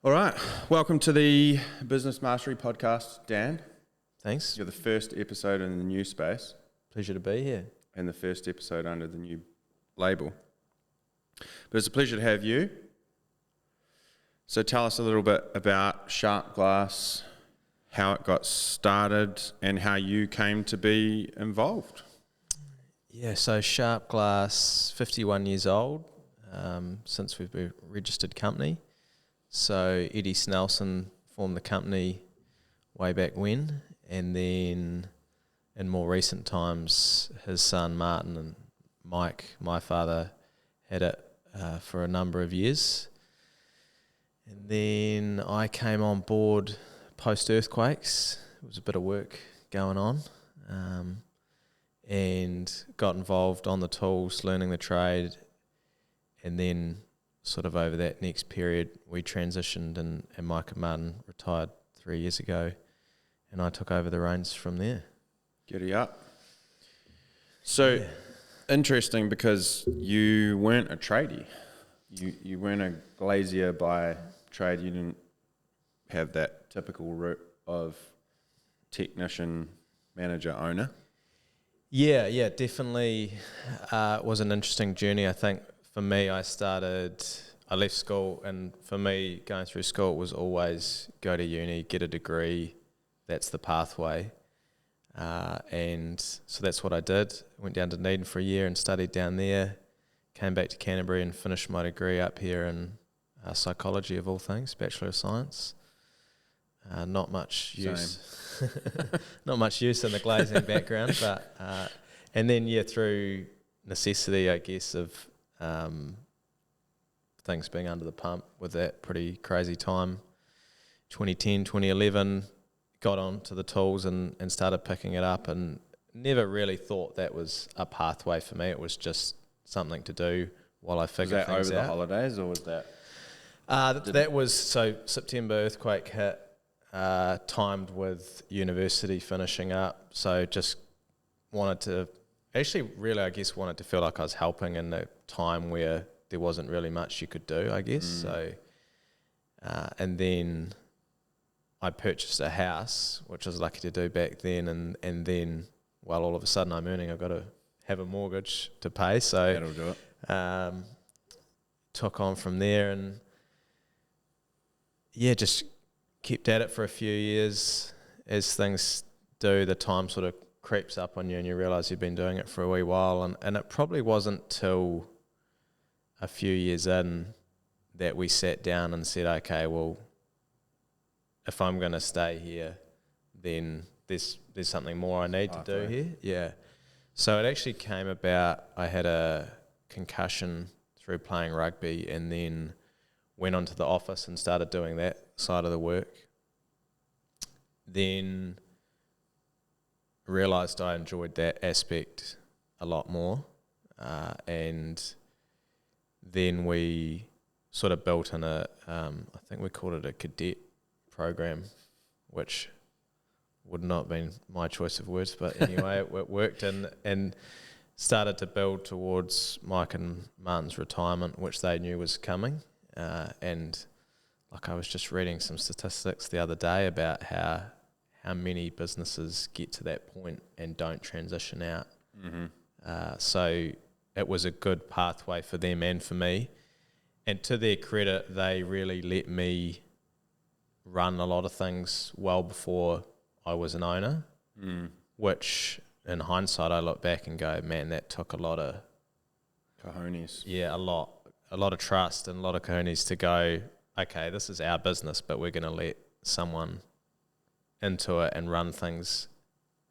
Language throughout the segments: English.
All right, welcome to the Business Mastery Podcast, Dan. Thanks. You're the first episode in the new space Pleasure to be here. and the first episode under the new label. But it's a pleasure to have you. So tell us a little bit about Sharp Glass, how it got started and how you came to be involved. Yeah, so Sharp Glass, 51 years old, since we've been a registered company. So Eddie Snelson formed the company way back when, and then in more recent times, his son Martin and Mike, my father, had it for a number of years. And then I came on board post-earthquakes. It was a bit of work going on, and got involved on the tools, learning the trade, and then sort of over that next period, we transitioned and Mike and Martin retired 3 years ago, and I took over the reins from there. Giddy up. So interesting, because you weren't a tradie. You weren't a glazier by trade. You didn't have that typical route of technician, manager, owner. Yeah, definitely was an interesting journey. I think for me, I left school, and for me, going through school was always go to uni, get a degree. That's the pathway. And so that's what I did. Went down to Dunedin for a year and studied down there. Came back to Canterbury and finished my degree up here in psychology, of all things, Bachelor of Science. Not much use, not much use in the glazing background, but and then through necessity, I guess, of things being under the pump with that pretty crazy time, 2010, 2011, got onto the tools and started picking it up, and never really thought that was a pathway for me. It was just something to do while I figured things out. Was that over the holidays, or was that? That was, so September earthquake hit, timed with university finishing up, so just wanted to feel like I was helping in a time where there wasn't really much you could do, I guess. So, and then I purchased a house, which I was lucky to do back then, and then, well, all of a sudden I'm earning, I've got to have a mortgage to pay, so That'll do it. Took on from there, and just kept at it for a few years. As things do, the time sort of creeps up on you and you realise you've been doing it for a wee while, and it probably wasn't till a few years in that we sat down and said, okay, well, if I'm going to stay here, then there's something more I need to do here. Yeah. So it actually came about, I had a concussion through playing rugby, and then went onto the office and started doing that side of the work. Then realised I enjoyed that aspect a lot more, and then we sort of built in I think we called it a cadet program, which would not have been my choice of words, but anyway, it worked, and started to build towards Mike and Martin's retirement, which they knew was coming. And like I was just reading some statistics the other day about how many businesses get to that point and don't transition out. Mm-hmm. So it was a good pathway for them and for me. And to their credit, they really let me run a lot of things well before I was an owner, which in hindsight I look back and go, man, that took a lot of Cojones. Yeah, a lot of trust and a lot of cojones to go, okay, this is our business, but we're going to let someone into it and run things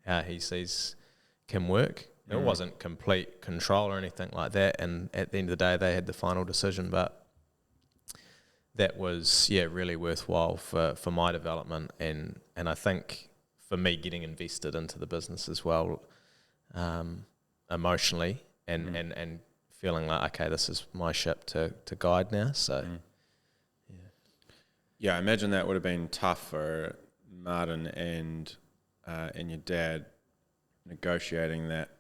how he sees can work. It wasn't complete control or anything like that, and at the end of the day they had the final decision, but that was really worthwhile for my development, and I think for me getting invested into the business as well, emotionally and feeling like, okay, this is my ship to guide now. So Yeah, I imagine that would have been tough for Martin and your dad. Negotiating that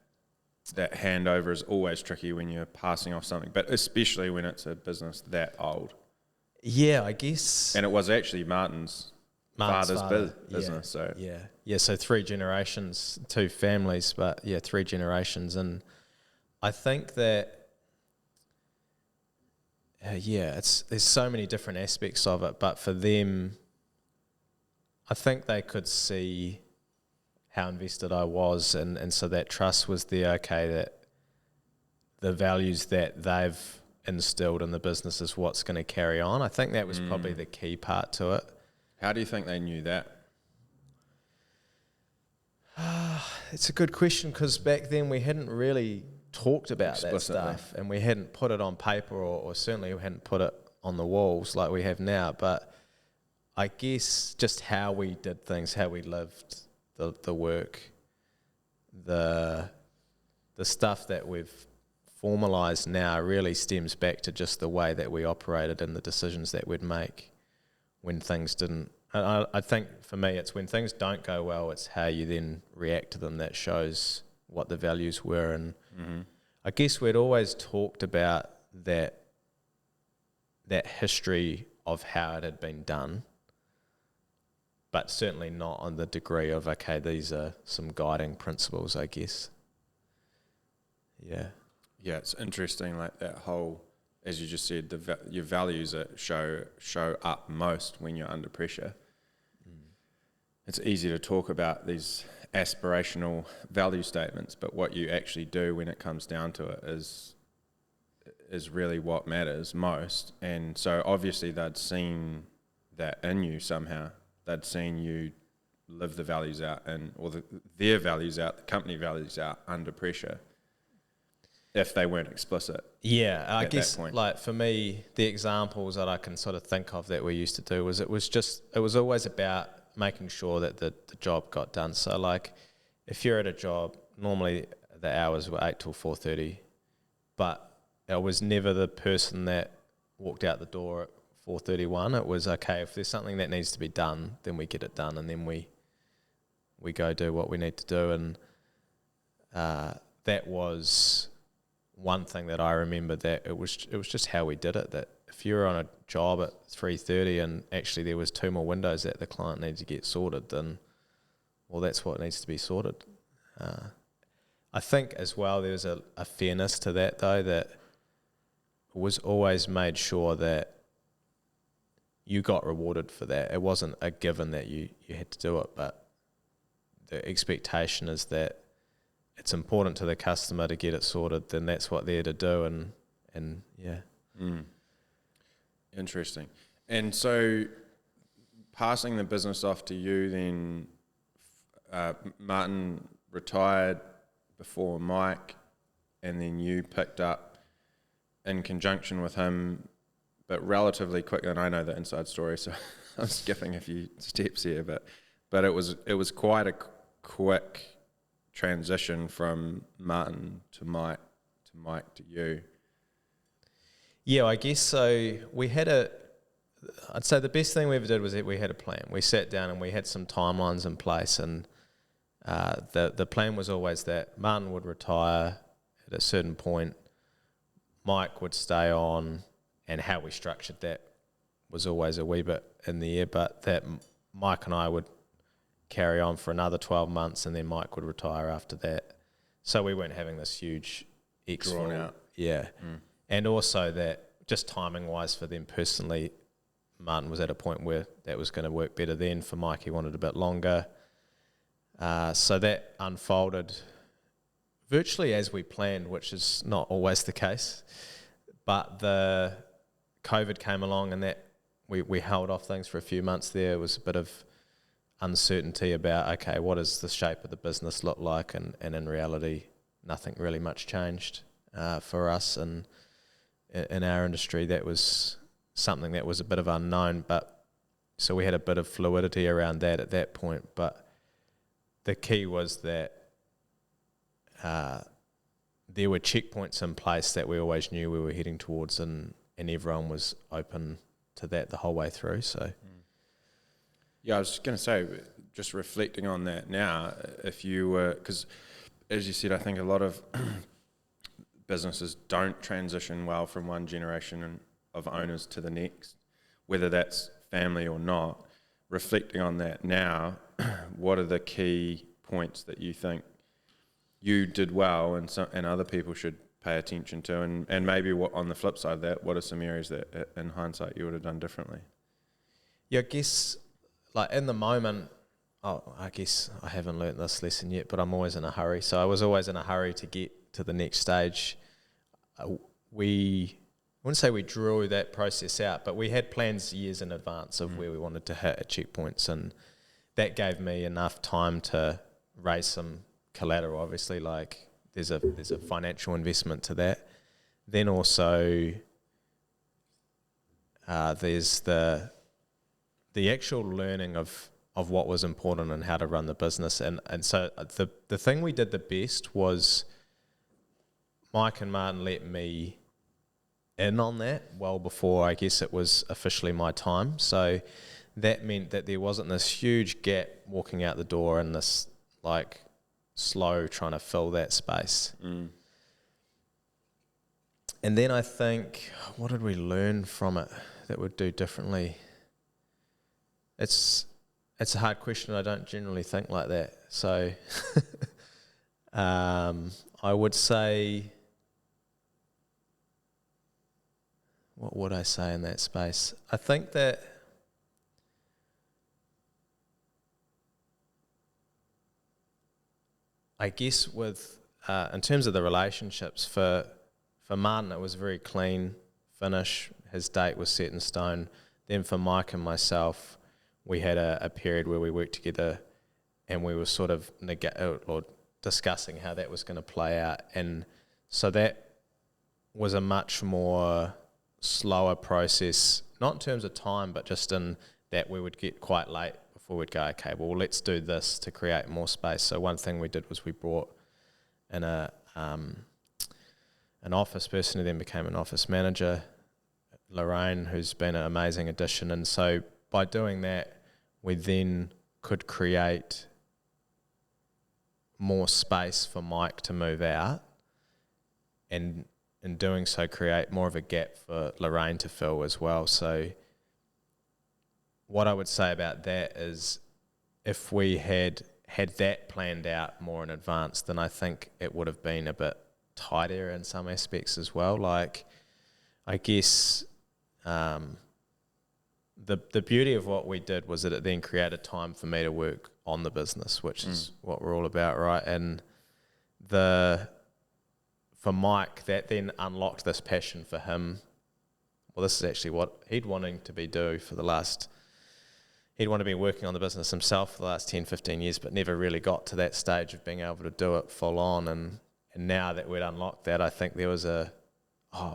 handover is always tricky when you're passing off something, but especially when it's a business that old. Yeah, I guess. And it was actually Martin's Martin's father's father, business. So yeah. So 3 generations, 2 families, but 3 generations, and I think that there's so many different aspects of it, but for them, I think they could see how invested I was, and so that trust was there. Okay, that the values that they've instilled in the business is what's going to carry on. I think that was probably the key part to it. how do you think they knew that? It's a good question, because back then we hadn't really talked about that Explicitly. stuff, and we hadn't put it on paper, or certainly we hadn't put it on the walls like we have now. But I guess just how we did things, how we lived, the work, the stuff that we've formalised now really stems back to just the way that we operated and the decisions that we'd make when things didn't. I think for me, it's when things don't go well, it's how you then react to them that shows what the values were. And I guess we'd always talked about that history of how it had been done, but certainly not on the degree of, okay, these are some guiding principles, I guess. Yeah. Yeah, it's interesting, like that whole, as you just said, your values that show up most when you're under pressure. It's easy to talk about these aspirational value statements, but what you actually do when it comes down to it is really what matters most. And so obviously they'd seen that in you somehow. They'd seen you live the values out, their values out, the company values out under pressure, if they weren't explicit. Yeah, I at guess that point. like for me, the examples that I can sort of think of that we used to do was it was always about making sure that the job got done. So like if you're at a job, normally the hours were 8 till 4:30, but I was never the person that walked out the door at 4:31. It was, okay, if there's something that needs to be done, then we get it done, and then we go do what we need to do. And that was one thing that I remember, that it was just how we did it, that if you're on a job at 3:30 and actually there was 2 more windows that the client needs to get sorted, then, well, that's what needs to be sorted. I think as well there's a fairness to that, though, that was always made sure that you got rewarded for that. It wasn't a given that you had to do it, but the expectation is that it's important to the customer to get it sorted, then that's what they're to do, and yeah. Interesting. And so passing the business off to you then, Martin retired before Mike, and then you picked up in conjunction with him, but relatively quick. And I know the inside story, so I'm skipping a few steps here, but it was quite a quick transition from Martin to Mike to you. Yeah, I guess so. I'd say the best thing we ever did was that we had a plan. We sat down and we had some timelines in place, and the plan was always that Martin would retire at a certain point, Mike would stay on, and how we structured that was always a wee bit in the air, but that Mike and I would carry on for another 12 months, and then Mike would retire after that. So we weren't having this huge Drawn out. Yeah. And also that just timing wise for them personally, Martin was at a point where that was going to work better then. For Mike, he wanted a bit longer. So that unfolded virtually as we planned, which is not always the case. But the COVID came along, and that we held off things for a few months there. It was a bit of uncertainty about, okay, what does the shape of the business look like? And in reality, nothing really much changed for us. And in our industry, that was something that was a bit of unknown. But so we had a bit of fluidity around that at that point. But the key was that there were checkpoints in place that we always knew we were heading towards, and everyone was open to that the whole way through. So. Yeah, I was going to say, just reflecting on that now, if you were, because as you said, I think a lot of businesses don't transition well from one generation of owners to the next, whether that's family or not, reflecting on that now, what are the key points that you think you did well and other people should pay attention to, and maybe what on the flip side of that, what are some areas that in hindsight you would have done differently? Yeah, I guess like in the moment, I guess I haven't learnt this lesson yet, but I'm always in a hurry. So I was always in a hurry to get to the next stage. I wouldn't say we drew that process out, but we had plans years in advance of where we wanted to hit at checkpoints, and that gave me enough time to raise some collateral. Obviously, like there's a financial investment to that. Then also there's the actual learning of what was important and how to run the business. And so the thing we did the best was Mike and Martin let me in on that well before I guess it was officially my time. So that meant that there wasn't this huge gap walking out the door and this like slow trying to fill that space. And then I think, what did we learn from it that we'd do differently? It's a hard question. I don't generally think like that. So I would say, what would I say in that space? I think that I guess with in terms of the relationships, for Martin it was a very clean finish. His date was set in stone. Then for Mike and myself, we had a period where we worked together and we were sort of discussing how that was going to play out. And so that was a much more slower process, not in terms of time, but just in that we would get quite late before we'd go, okay, well, let's do this to create more space. So one thing we did was we brought in an office person who then became an office manager, Lorraine, who's been an amazing addition. And so by doing that, we then could create more space for Mike to move out, and in doing so create more of a gap for Lorraine to fill as well. So what I would say about that is if we had that planned out more in advance, then I think it would have been a bit tighter in some aspects as well. Like, I guess the beauty of what we did was that it then created time for me to work on the business, which is what we're all about, right? And for Mike, that then unlocked this passion for him. Well, this is actually what he'd wanting to be do for the last... He'd want to be working on the business himself for the last 10, 15 years, but never really got to that stage of being able to do it full on. And now that we'd unlocked that, I think there was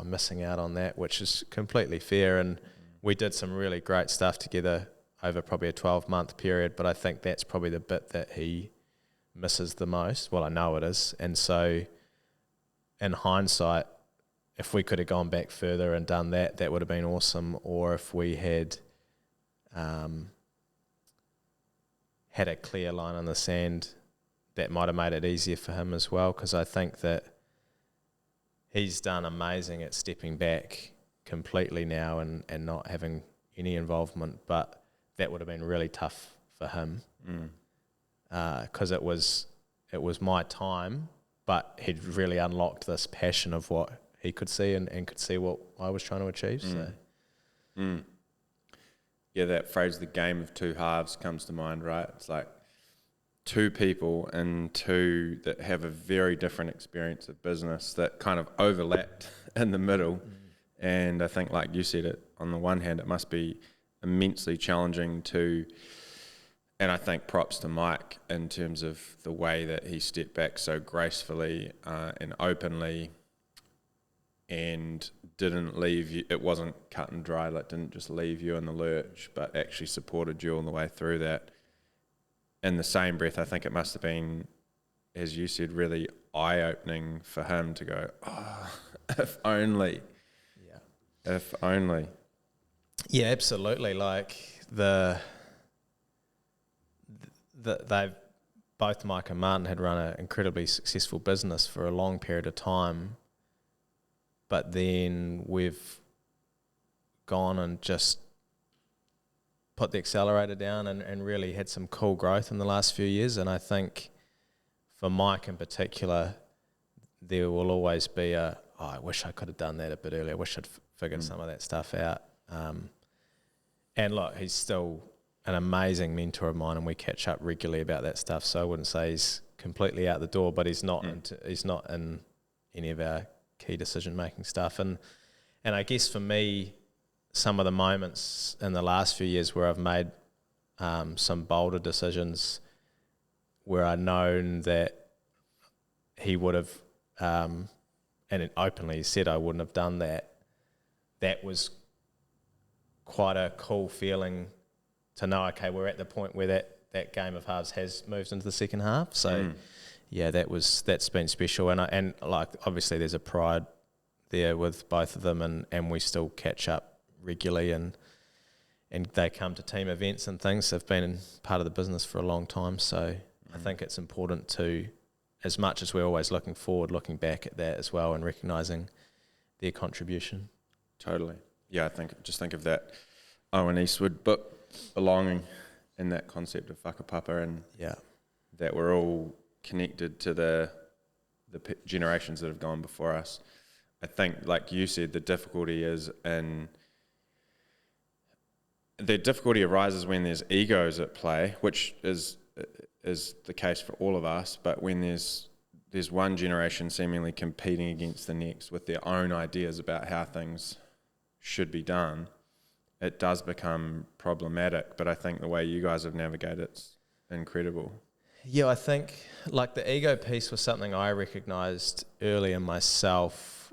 missing out on that, which is completely fair. And we did some really great stuff together over probably a 12-month period, but I think that's probably the bit that he misses the most. Well, I know it is. And so in hindsight, if we could have gone back further and done that, that would have been awesome. Or if we had had a clear line in the sand, that might have made it easier for him as well, because I think that he's done amazing at stepping back completely now and not having any involvement, but that would have been really tough for him because it was my time, but he'd really unlocked this passion of what he could see and could see what I was trying to achieve. Yeah, that phrase, the game of two halves, comes to mind, right? It's like two people and two that have a very different experience of business that kind of overlapped in the middle. And I think, like you said, it on the one hand, it must be immensely challenging to, and I think props to Mike in terms of the way that he stepped back so gracefully and openly and didn't leave you. It wasn't cut and dry, like didn't just leave you in the lurch, but actually supported you all the way through that. In the same breath, I think it must have been, as you said, really eye-opening for him to go, oh, if only. Yeah. If only. Yeah, absolutely. Like they've both Mike and Martin had run an incredibly successful business for a long period of time, but then we've gone and just put the accelerator down and really had some cool growth in the last few years. And I think for Mike in particular, there will always be I wish I could have done that a bit earlier. I wish I'd figured some of that stuff out. And look, he's still an amazing mentor of mine, and we catch up regularly about that stuff. So I wouldn't say he's completely out the door, but he's not he's not in any of our key decision-making stuff. And I guess for me, some of the moments in the last few years where I've made some bolder decisions where I've known that he would have, and it openly said I wouldn't have done that, that was quite a cool feeling to know, okay, we're at the point where that game of halves has moved into the second half. So, yeah, that's been special. And like, obviously there's a pride there with both of them, and we still catch up regularly, and they come to team events and things. They've been part of the business for a long time. So I think it's important to, as much as we're always looking forward, looking back at that as well and recognising their contribution. Totally. Yeah, just think of that Owen Eastwood book, Belonging, in that concept of whakapapa, and that we're all connected to the generations that have gone before us. I think, like you said, the difficulty arises when there's egos at play, which is the case for all of us. But when there's one generation seemingly competing against the next with their own ideas about how things should be done, it does become problematic. But I think the way you guys have navigated it's incredible. Yeah, I think like the ego piece was something I recognised early in myself.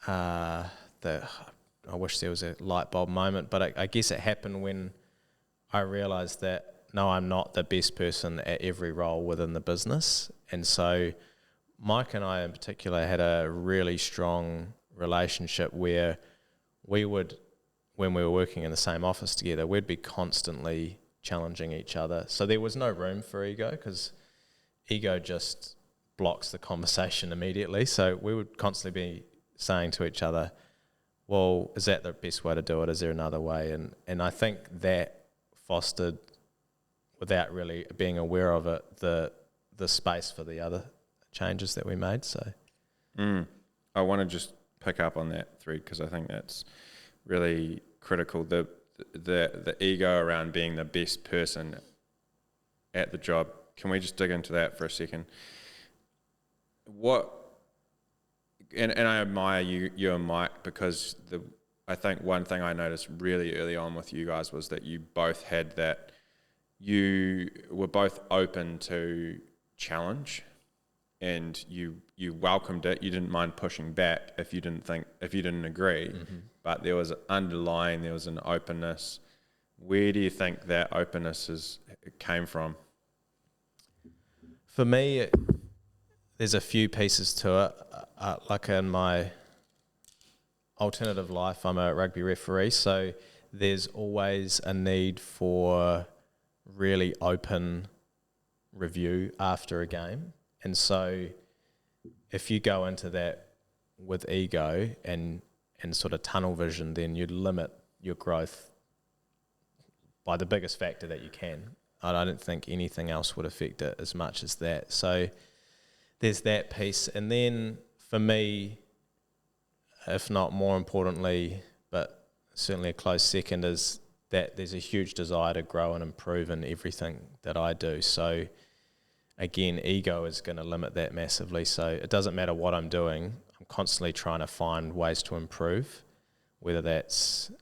That I wish there was a light bulb moment, but I guess it happened when I realised that no, I'm not the best person at every role within the business. And so Mike and I in particular had a really strong relationship where we would, when we were working in the same office together, we'd be constantly challenging each other. So there was no room for ego, because ego just blocks the conversation immediately. So we would constantly be saying to each other, well, is that the best way to do it? Is there another way? And I think that fostered, without really being aware of it, the space for the other changes that we made. So I want to just pick up on that thread, because I think that's really critical. The ego around being the best person at the job. Can we just dig into that for a second? And I admire you and Mike, because I think one thing I noticed really early on with you guys was that you both had that. You were both open to challenge, and you welcomed it. You didn't mind pushing back if you didn't agree, but there was an openness. Where do you think that openness came from? For me, there's a few pieces to it. Like in my alternative life, I'm a rugby referee, so there's always a need for really open review after a game. And so if you go into that with ego and sort of tunnel vision, then you'd limit your growth by the biggest factor that you can. I don't think anything else would affect it as much as that. So there's that piece. And then for me, if not more importantly, but certainly a close second, is that there's a huge desire to grow and improve in everything that I do. So again, ego is going to limit that massively. So it doesn't matter what I'm doing. I'm constantly trying to find ways to improve, whether that's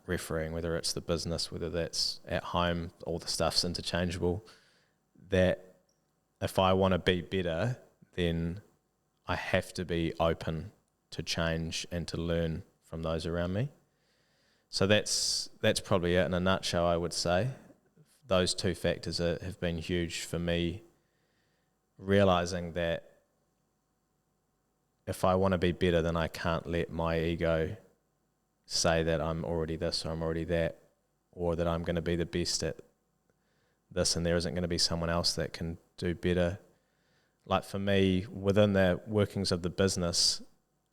refereeing, whether it's the business, whether that's at home, all the stuff's interchangeable. That if I want to be better, then I have to be open to change and to learn from those around me. So that's probably it in a nutshell, I would say. Those two factors have been huge for me, realising that if I want to be better, then I can't let my ego say that I'm already this or I'm already that, or that I'm going to be the best at this and there isn't going to be someone else that can do better. Like for me, within the workings of the business,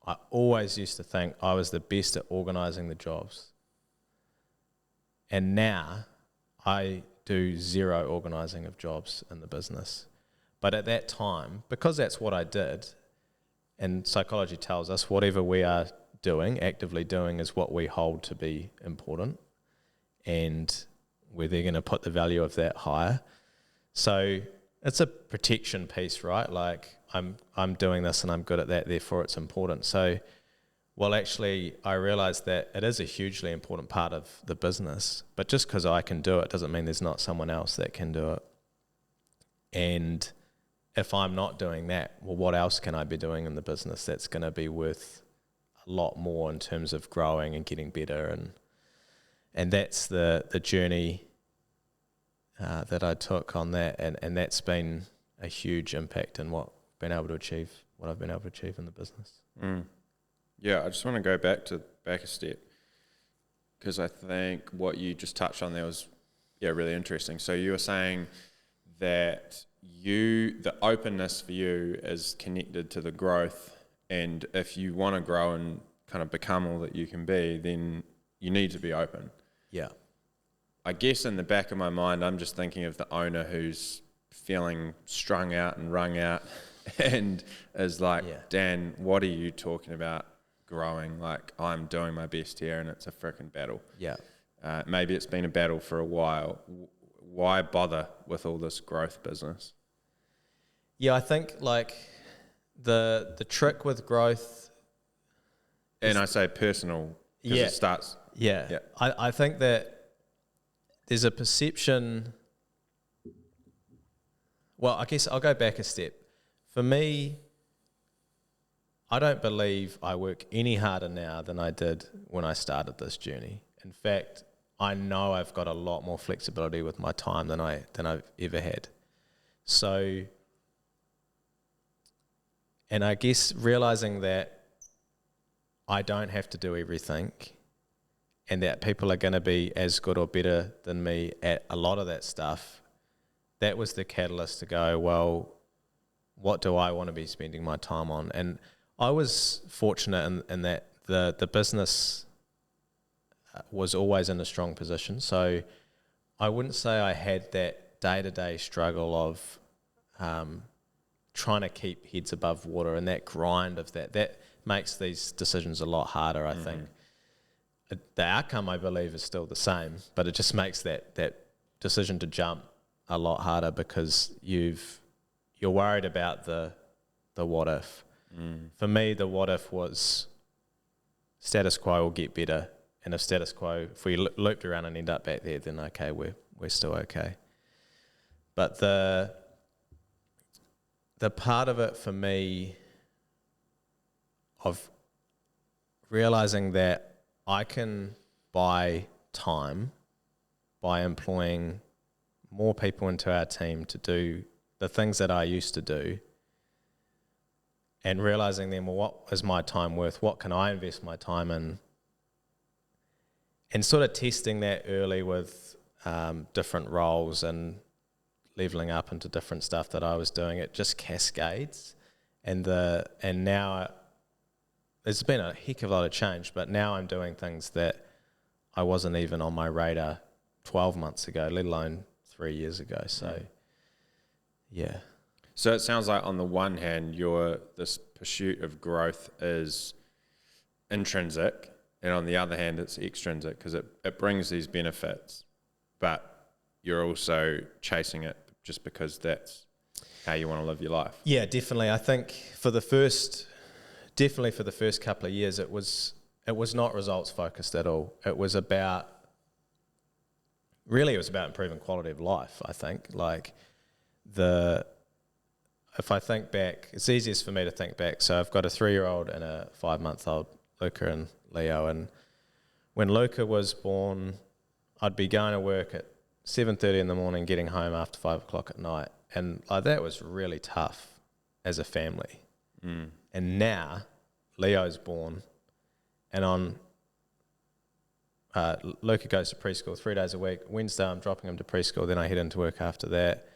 I always used to think I was the best at organising the jobs. And now I do zero organising of jobs in the business. But at that time, because that's what I did, and psychology tells us whatever we are doing, actively doing, is what we hold to be important, and we're then going to put the value of that higher. So it's a protection piece, right? Like I'm doing this and I'm good at that, therefore it's important. So, well, actually, I realized that it is a hugely important part of the business, but just because I can do it doesn't mean there's not someone else that can do it. And if I'm not doing that, well, what else can I be doing in the business that's going to be worth a lot more in terms of growing and getting better? And that's the journey that I took on that, and that's been a huge impact in what I've been able to achieve in the business. Yeah, I just want to go back a step, because I think what you just touched on there was really interesting. So you were saying that the openness for you is connected to the growth, and if you want to grow and kind of become all that you can be, then you need to be open. Yeah. I guess in the back of my mind, I'm just thinking of the owner who's feeling strung out and wrung out and is like, Dan, what are you talking about growing? Like, I'm doing my best here and it's a freaking battle. Yeah. Maybe it's been a battle for a while. Why bother with all this growth business? Yeah, I think like the trick with growth, and I say personal, because it starts. Yeah. I think that there's a perception. Well, I guess I'll go back a step. For me, I don't believe I work any harder now than I did when I started this journey. In fact, I know I've got a lot more flexibility with my time than I've ever had. So, and I guess realizing that I don't have to do everything, and that people are going to be as good or better than me at a lot of that stuff, that was the catalyst to go, well, what do I want to be spending my time on? And I was fortunate in that the business was always in a strong position. So I wouldn't say I had that day-to-day struggle of trying to keep heads above water, and that grind of that makes these decisions a lot harder, I think. The outcome, I believe, is still the same, but it just makes that decision to jump a lot harder, because you're worried about the what if. For me, the what if was status quo will get better, and if we looped around and end up back there, then okay, we're still okay. But the part of it for me of realizing that I can buy time by employing more people into our team to do the things that I used to do, and realizing then, well, what is my time worth? What can I invest my time in? And sort of testing that early with different roles and leveling up into different stuff that I was doing. It just cascades, and now there's been a heck of a lot of change, but now I'm doing things that I wasn't even on my radar 12 months ago, let alone 3 years ago. So, yeah. So it sounds like on the one hand, this pursuit of growth is intrinsic, and on the other hand, it's extrinsic, because it brings these benefits, but you're also chasing it just because that's how you want to live your life. Yeah, definitely. I think for the first couple of years, it was not results focused at all. It was about improving quality of life. I think if I think back, it's easiest for me to think back. So I've got a 3-year-old and a 5-month-old, Luca and Leo. And when Luca was born, I'd be going to work at 7:30 in the morning, getting home after 5 o'clock at night. And that was really tough as a family. And now Leo's born, and Luca goes to preschool 3 days a week. Wednesday I'm dropping him to preschool, then I head into work after that.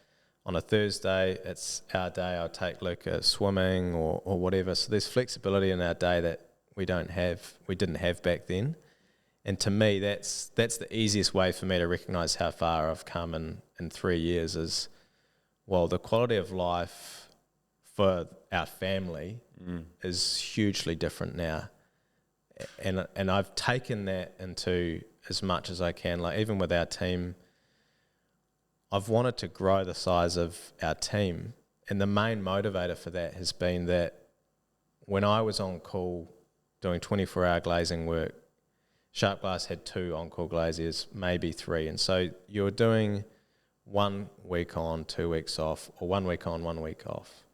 On a Thursday, it's our day. I'll take Luca swimming or whatever. So there's flexibility in our day that we didn't have back then. And to me, that's the easiest way for me to recognise how far I've come in 3 years is, well, the quality of life for our family is hugely different now. And I've taken that into as much as I can. Like even with our team, I've wanted to grow the size of our team. And the main motivator for that has been that when I was on call doing 24-hour glazing work, Sharp Glass had 2 on-call glaziers, maybe 3. And so you're doing 1 week on, 2 weeks off, or 1 week on, 1 week off.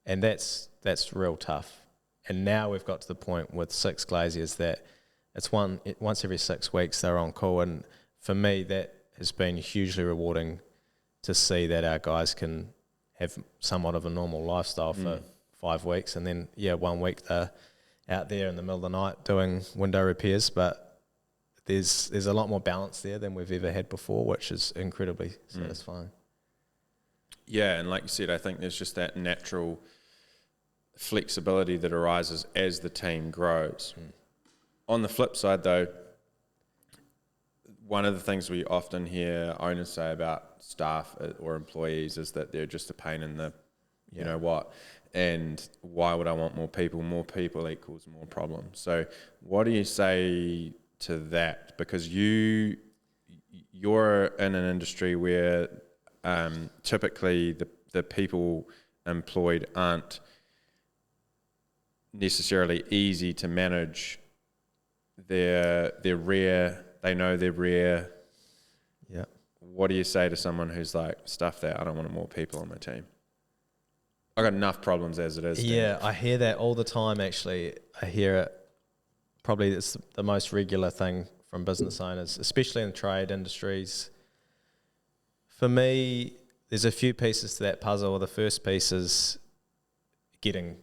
And that's real tough. And now we've got to the point with 6 glaziers that it's once every 6 weeks they're on call. And for me, that has been hugely rewarding to see that our guys can have somewhat of a normal lifestyle for 5 weeks. And then, 1 week they're out there in the middle of the night doing window repairs. But there's a lot more balance there than we've ever had before, which is incredibly satisfying. Yeah, and like you said, I think there's just that natural flexibility that arises as the team grows. On the flip side, though, one of the things we often hear owners say about staff or employees is that they're just a pain in the, you know what, and why would I want more people? More people equals more problems. So what do you say to that? Because you're in an industry where typically the people employed aren't necessarily easy to manage. They're rare. They know they're rare. Yeah. What do you say to someone who's like, stuff that, I don't want more people on my team? I got enough problems as it is. Yeah, I hear that all the time, actually. I hear it. Probably it's the most regular thing from business owners, especially in trade industries. For me, there's a few pieces to that puzzle. The first piece is getting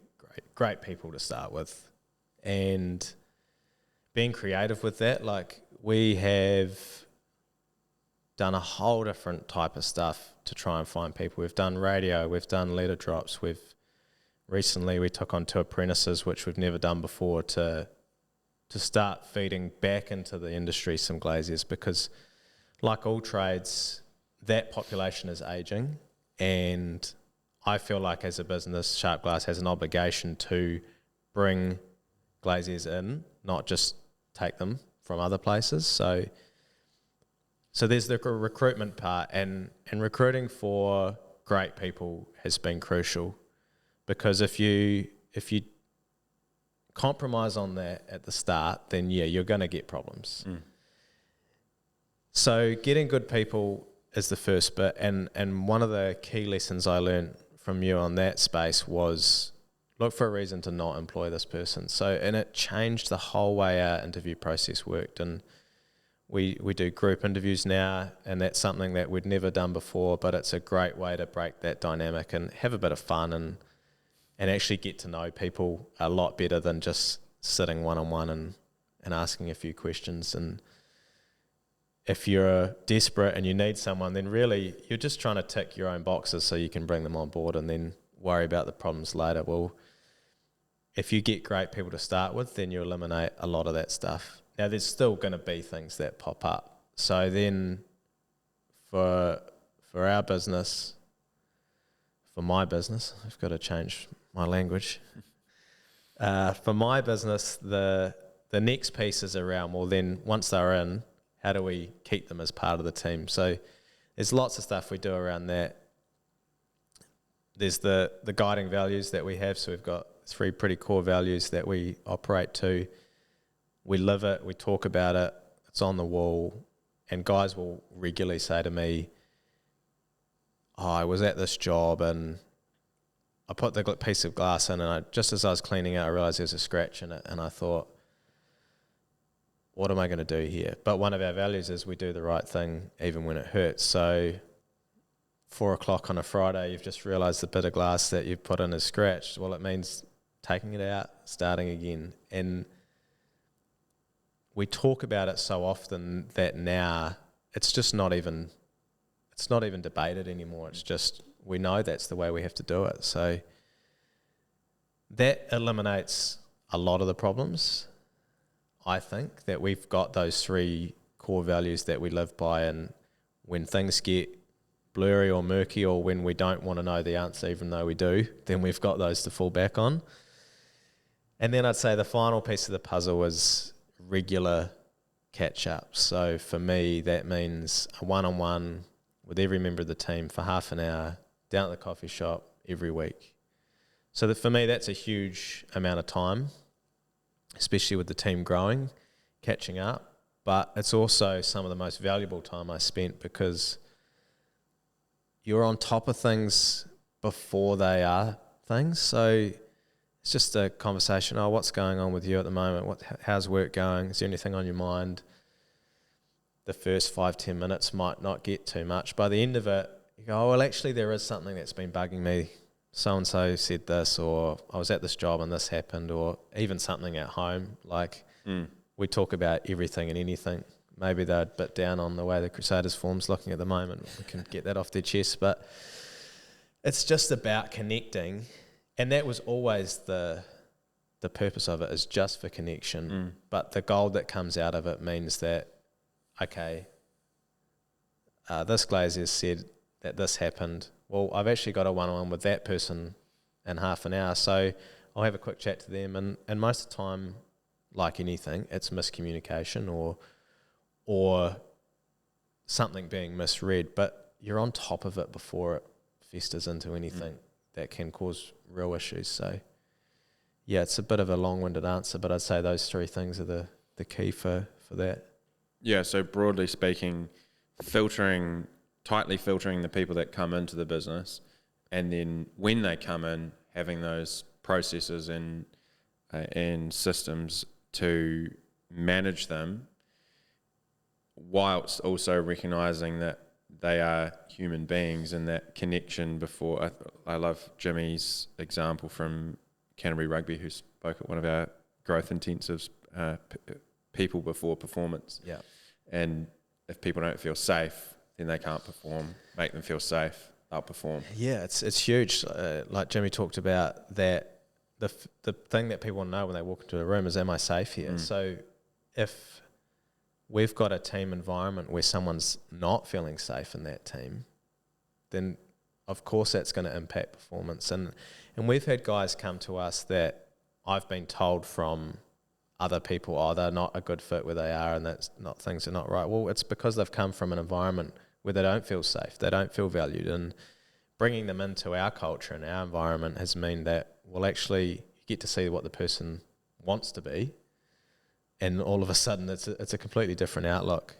great people to start with and being creative with that. Like, we have done a whole different type of stuff to try and find people. We've done radio, we've done letter drops, recently we took on 2 apprentices, which we've never done before, to start feeding back into the industry some glaziers, because like all trades, that population is aging, and I feel like as a business, Sharp Glass has an obligation to bring glaziers in, not just take them from other places. So there's the recruitment part, and recruiting for great people has been crucial, because if you compromise on that at the start, then you're going to get problems. So getting good people is the first bit, and one of the key lessons I learned from you on that space was look for a reason to not employ this person. And it changed the whole way our interview process worked, and we do group interviews now, and that's something that we'd never done before, but it's a great way to break that dynamic and have a bit of fun and actually get to know people a lot better than just sitting one-on-one and asking a few questions. And if you're desperate and you need someone, then really you're just trying to tick your own boxes so you can bring them on board and then worry about the problems later. Well, if you get great people to start with, then you eliminate a lot of that stuff. Now, there's still going to be things that pop up. So then for our business, for my business, I've got to change my language. For my business, the next piece is around, well, then once they're in, how do we keep them as part of the team? So there's lots of stuff we do around that. There's the guiding values that we have. So we've got 3 pretty core values that we operate to. We live it, we talk about it, it's on the wall, and guys will regularly say to me, I was at this job and I put the piece of glass in, and just as I was cleaning it, I realised there's a scratch in it, and I thought, what am I going to do here? But one of our values is we do the right thing even when it hurts. So 4 o'clock on a Friday, you've just realised the bit of glass that you've put in is scratched. Well, it means taking it out, starting again. And we talk about it so often that now it's just not even debated anymore. It's just, we know that's the way we have to do it. So that eliminates a lot of the problems. I think that we've got those 3 core values that we live by, and when things get blurry or murky, or when we don't want to know the answer even though we do, then we've got those to fall back on. And then I'd say the final piece of the puzzle is regular catch-ups. So for me, that means a one-on-one with every member of the team for half an hour down at the coffee shop every week. So that for me, that's a huge amount of time, especially with the team growing, catching up. But it's also some of the most valuable time I spent, because you're on top of things before they are things. So it's just a conversation. Oh, what's going on with you at the moment? How's work going? Is there anything on your mind? The first 5-10 minutes might not get too much. By the end of it, you go, oh, well, actually there is something that's been bugging me. So-and-so said this, or I was at this job and this happened, or even something at home. Like we talk about everything and anything. Maybe they're a bit down on the way the Crusaders form's looking at the moment. We can get that off their chest. But it's just about connecting. And that was always the purpose of it, is just for connection. But the gold that comes out of it means that, okay, this glazier said that this happened. Well, I've actually got a one-on-one with that person in half an hour. So I'll have a quick chat to them. And most of the time, like anything, it's miscommunication or something being misread. But you're on top of it before it festers into anything that can cause real issues. So, yeah, it's a bit of a long-winded answer, but I'd say those 3 things are the key for that. Yeah, so broadly speaking, tightly filtering the people that come into the business, and then when they come in, having those processes and systems to manage them, whilst also recognising that they are human beings, and that connection before. I love Jimmy's example from Canterbury Rugby, who spoke at one of our growth intensives, people before performance. Yeah. And if people don't feel safe, then they can't perform. Make them feel safe, they'll perform. Yeah, it's huge. Like Jimmy talked about, that the thing that people know when they walk into a room is, am I safe here? So if we've got a team environment where someone's not feeling safe in that team, then of course that's going to impact performance. And we've had guys come to us that I've been told from other people, oh, they're not a good fit where they are, and things are not right. Well, it's because they've come from an environment where they don't feel safe, they don't feel valued, and bringing them into our culture and our environment has meant that, well, actually you get to see what the person wants to be, and all of a sudden it's a completely different outlook,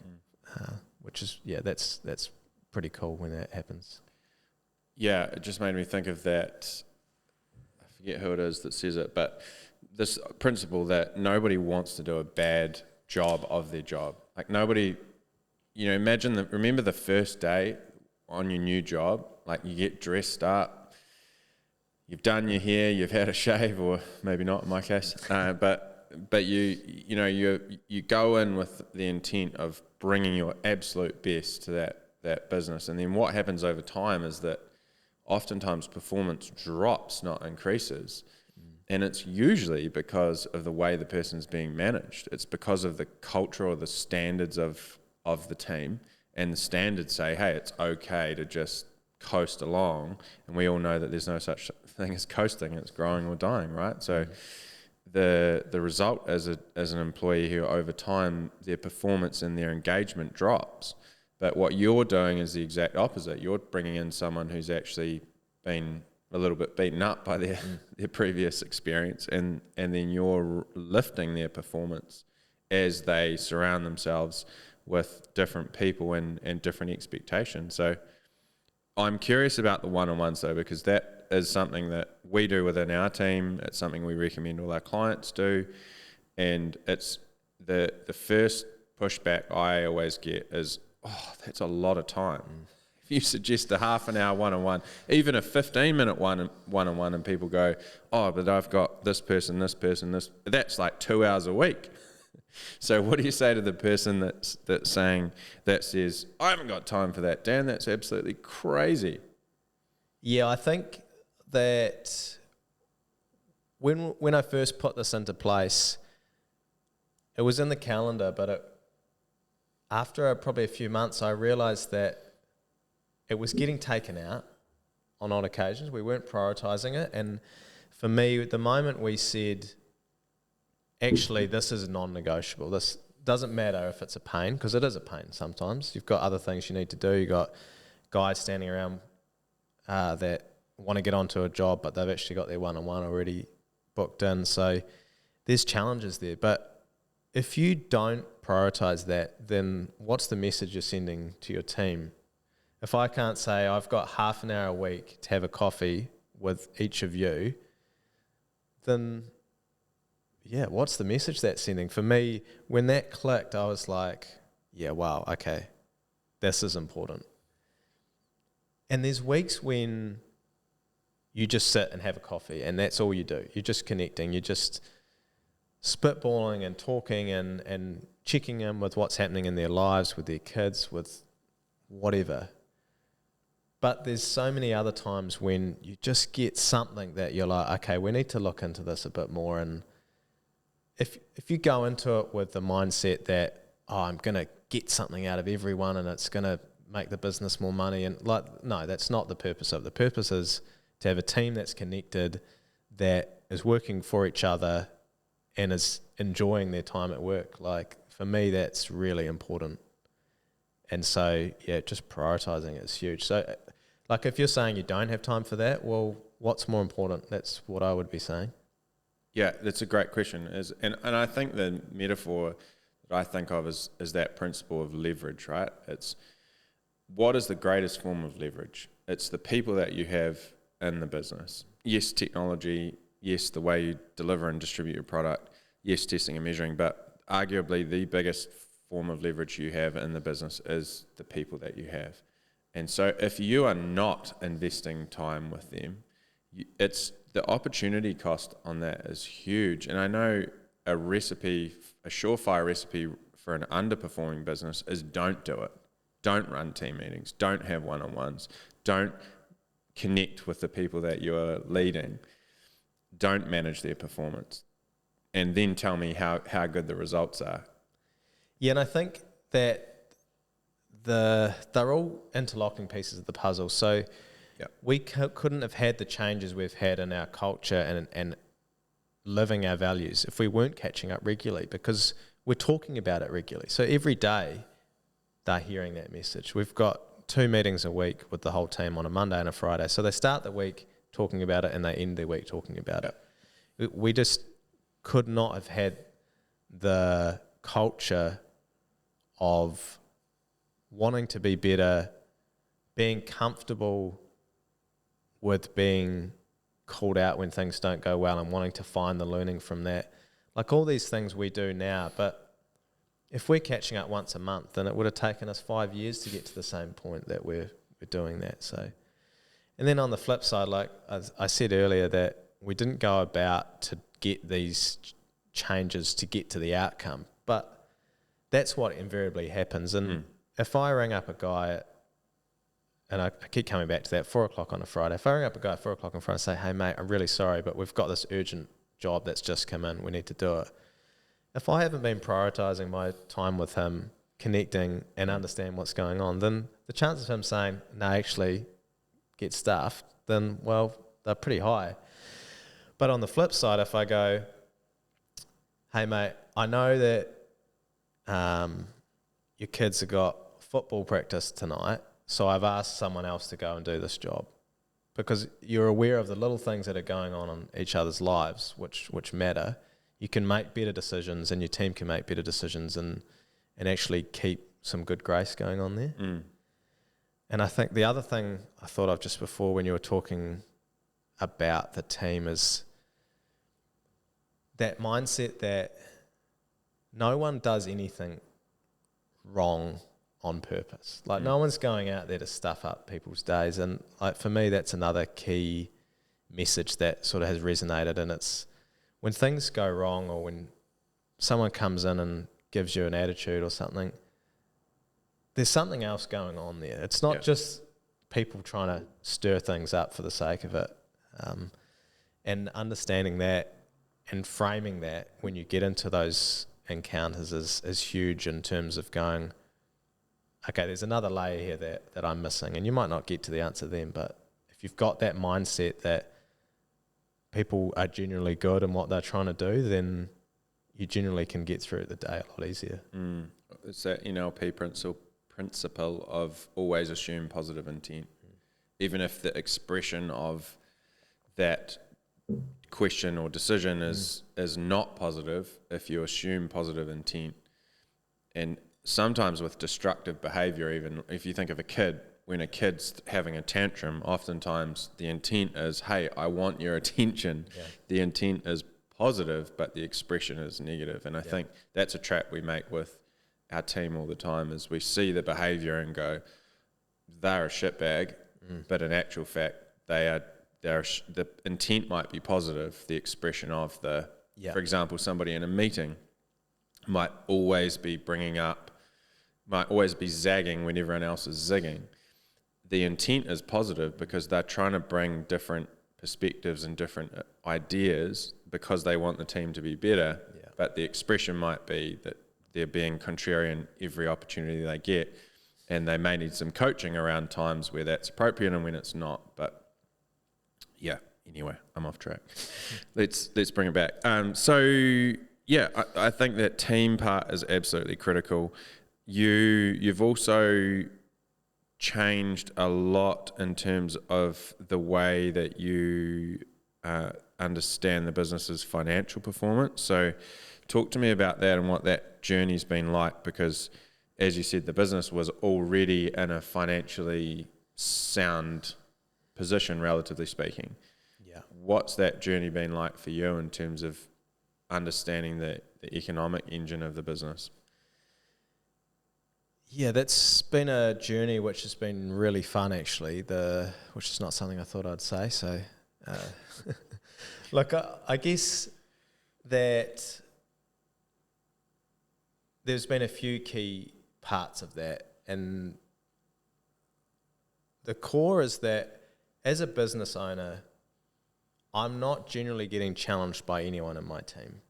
which is, that's pretty cool when that happens. Yeah, it just made me think of that, I forget who it is that says it, but this principle that nobody wants to do a bad job of their job. Like nobody, remember the first day on your new job, like you get dressed up, you've done your hair, you've had a shave, or maybe not in my case, but you go in with the intent of bringing your absolute best to that business. And then what happens over time is that oftentimes performance drops, not increases. And it's usually because of the way the person's being managed. It's because of the culture or the standards of the team. And the standards say, hey, it's okay to just coast along. And we all know that there's no such thing as coasting. It's growing or dying, right? So the result as an employee who over time, their performance and their engagement drops. But what you're doing is the exact opposite. You're bringing in someone who's actually been a little bit beaten up by their previous experience, and then you're lifting their performance as they surround themselves with different people and different expectations. So I'm curious about the one-on-ones though, because that is something that we do within our team. It's something we recommend all our clients do, and it's the first pushback I always get is, oh, that's a lot of time. If you suggest a half an hour one-on-one, even a 15-minute one-on-one, and people go, oh, but I've got this person, that's like 2 hours a week. So what do you say to the person that says, I haven't got time for that? Dan, that's absolutely crazy. Yeah, I think that when I first put this into place, it was in the calendar, but after probably a few months, I realised that it was getting taken out on odd occasions. We weren't prioritising it. And for me, the moment we said, actually, this is non-negotiable, this doesn't matter if it's a pain, because it is a pain sometimes. You've got other things you need to do. You've got guys standing around that want to get onto a job, but they've actually got their one-on-one already booked in. So there's challenges there. But if you don't prioritise that, then what's the message you're sending to your team? If I can't say I've got half an hour a week to have a coffee with each of you, then yeah, what's the message that's sending? For me, when that clicked, I was like, yeah, wow, okay, this is important. And there's weeks when you just sit and have a coffee and that's all you do. You're just connecting, you're just spitballing and talking and checking in with what's happening in their lives, with their kids, with whatever. But there's so many other times when you just get something that you're like, okay, we need to look into this a bit more. And if you go into it with the mindset that, oh, I'm going to get something out of everyone and it's going to make the business more money, and like, no, that's not the purpose of it. The purpose is to have a team that's connected, that is working for each other and is enjoying their time at work. Like, for me, that's really important. And so, yeah, just prioritizing it is huge. So, like, if you're saying you don't have time for that, well, what's more important? That's what I would be saying. Yeah, that's a great question. And I think the metaphor that I think of is that principle of leverage, right? It's what is the greatest form of leverage? It's the people that you have in the business. Yes, technology. Yes, the way you deliver and distribute your product. Yes, testing and measuring. But arguably the biggest form of leverage you have in the business is the people that you have. And so if you are not investing time with them, it's the opportunity cost on that is huge. And I know a surefire recipe for an underperforming business is don't do it. Don't run team meetings. Don't have one-on-ones. Don't connect with the people that you're leading. Don't manage their performance. And then tell me how good the results are. Yeah, and I think that they're all interlocking pieces of the puzzle. So we couldn't have had the changes we've had in our culture and living our values if we weren't catching up regularly, because we're talking about it regularly. So every day they're hearing that message. We've got 2 meetings a week with the whole team on a Monday and a Friday. So they start the week talking about it and they end their week talking about it. We just could not have had the culture of wanting to be better, being comfortable with being called out when things don't go well and wanting to find the learning from that. Like all these things we do now, but if we're catching up once a month, then it would have taken us 5 years to get to the same point that we're doing that. So, and then on the flip side, like I said earlier, that we didn't go about to get these changes to get to the outcome, but that's what invariably happens. And if I ring up a guy, and I keep coming back to that, 4 o'clock on a Friday, if I ring up a guy at 4 o'clock on Friday and say, hey mate, I'm really sorry, but we've got this urgent job that's just come in, we need to do it. If I haven't been prioritising my time with him, connecting and understand what's going on, then the chances of him saying, no, actually get stuffed, then, well, they're pretty high. But on the flip side, if I go, hey mate, I know that your kids have got football practice tonight, so I've asked someone else to go and do this job, because you're aware of the little things that are going on in each other's lives, which matter. You can make better decisions and your team can make better decisions and actually keep some good grace going on there. And I think the other thing I thought of just before when you were talking about the team is that mindset that no one does anything wrong on purpose. Like no one's going out there to stuff up people's days. And like for me, that's another key message that sort of has resonated. And it's when things go wrong or when someone comes in and gives you an attitude or something, there's something else going on there. It's not just people trying to stir things up for the sake of it. And understanding that and framing that when you get into those encounters is huge in terms of going, okay, there's another layer here that I'm missing, and you might not get to the answer then, but if you've got that mindset that people are genuinely good in what they're trying to do, then you generally can get through the day a lot easier. It's that NLP principle of always assume positive intent. Even if the expression of that question or decision is not positive, if you assume positive intent. And sometimes with destructive behavior, even if you think of a kid, when a kid's having a tantrum, oftentimes the intent is, hey, I want your attention. Yeah. The intent is positive, but the expression is negative. And I think that's a trap we make with our team all the time, is we see the behavior and go, they're a shitbag, but in actual fact, the intent might be positive. The expression of for example, somebody in a meeting might always be zagging when everyone else is zigging. The intent is positive because they're trying to bring different perspectives and different ideas because they want the team to be better. Yeah. But the expression might be that they're being contrarian every opportunity they get, and they may need some coaching around times where that's appropriate and when it's not. But yeah, anyway, I'm off track. Let's bring it back. I think that team part is absolutely critical. You've also changed a lot in terms of the way that you understand the business's financial performance. So talk to me about that and what that journey's been like, because as you said, the business was already in a financially sound position, relatively speaking. Yeah. What's that journey been like for you in terms of understanding the economic engine of the business? Yeah, that's been a journey which has been really fun, actually, which is not something I thought I'd say. So, look, I guess that there's been a few key parts of that. And the core is that as a business owner, I'm not generally getting challenged by anyone in my team.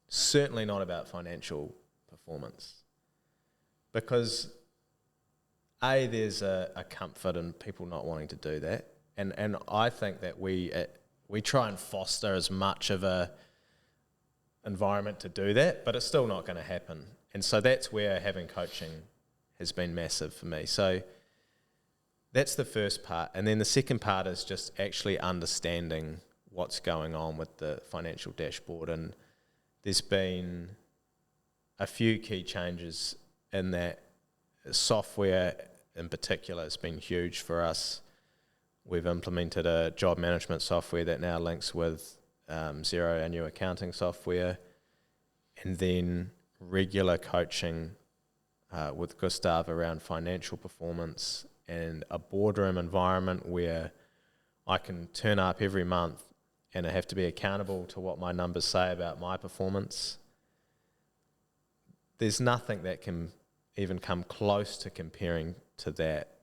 Certainly not about financial performance. Because there's a comfort in people not wanting to do that, and I think that we try and foster as much of a environment to do that, but it's still not going to happen. And so that's where having coaching has been massive for me. So that's the first part, and then the second part is just actually understanding what's going on with the financial dashboard. And there's been a few key changes in that. Software in particular has been huge for us. We've implemented a job management software that now links with Xero, our new accounting software, and then regular coaching with Gustav around financial performance, and a boardroom environment where I can turn up every month and I have to be accountable to what my numbers say about my performance. There's nothing that can even come close to comparing to that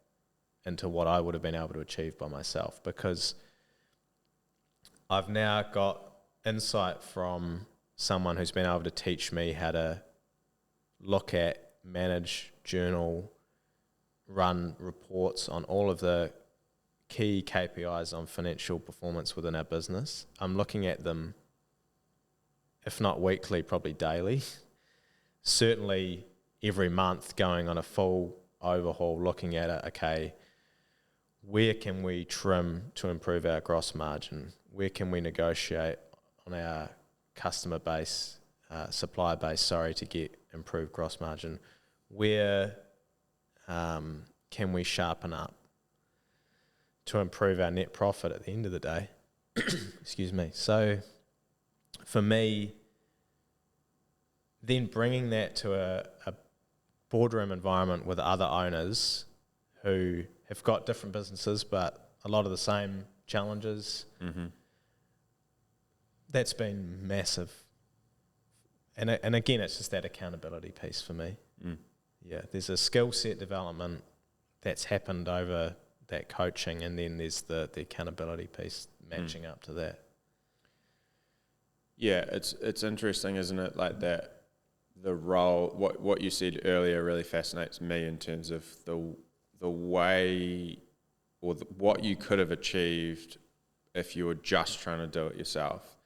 and to what I would have been able to achieve by myself, because I've now got insight from someone who's been able to teach me how to look at, manage, journal, run reports on all of the key KPIs on financial performance within our business. I'm looking at them, if not weekly, probably daily. Certainly every month, going on a full overhaul, looking at it, okay, where can we trim to improve our gross margin? Where can we negotiate on our customer base, supplier base, to get improved gross margin? Where can we sharpen up to improve our net profit at the end of the day? Excuse me. So for me, then bringing that to a boardroom environment with other owners who have got different businesses but a lot of the same challenges, that's been massive. And again, it's just that accountability piece for me. Yeah, there's a skill set development that's happened over that coaching, and then there's the accountability piece matching up to that. Yeah, it's interesting, isn't it? Like that the role, what you said earlier really fascinates me in terms of the way or what you could have achieved if you were just trying to do it yourself.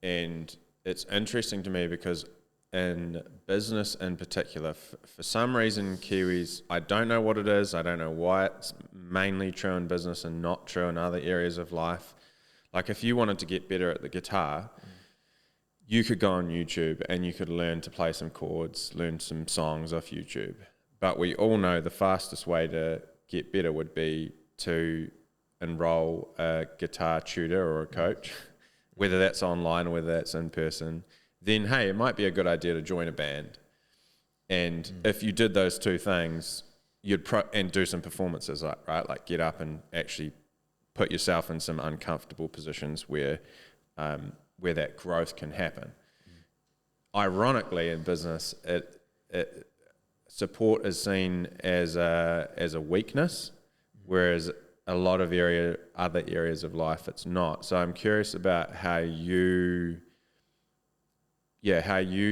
And it's interesting to me because in business in particular, for some reason, Kiwis, I don't know what it is, I don't know why it's mainly true in business and not true in other areas of life. Like if you wanted to get better at the guitar, you could go on YouTube and you could learn to play some chords, learn some songs off YouTube. But we all know the fastest way to get better would be to enroll a guitar tutor or a coach, whether that's online or whether that's in person. Then, hey, it might be a good idea to join a band. And if you did those two things, and do some performances, right? Like get up and actually put yourself in some uncomfortable positions where that growth can happen. Ironically, in business, support is seen as a weakness, whereas a lot of other areas of life it's not. So I'm curious about how you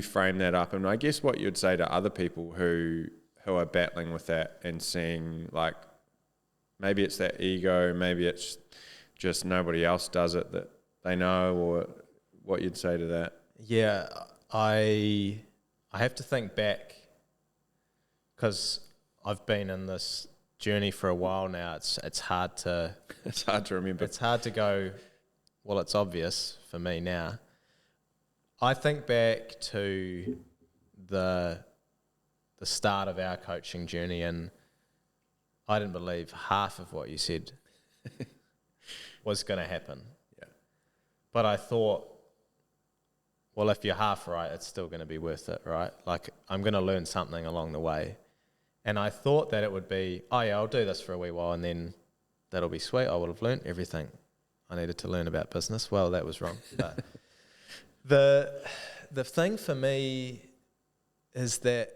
frame that up, and I guess what you'd say to other people who are battling with that and seeing like maybe it's that ego, maybe it's just nobody else does it that they know, or what you'd say to that. Yeah, I have to think back because I've been in this journey for a while now. It's hard to remember. It's hard to go, well, it's obvious for me now. I think back to the start of our coaching journey, and I didn't believe half of what you said was going to happen. Yeah. But I thought, well, if you're half right, it's still going to be worth it, right? Like, I'm going to learn something along the way. And I thought that it would be, oh yeah, I'll do this for a wee while and then that'll be sweet. I would have learned everything I needed to learn about business. Well, that was wrong. But the thing for me is that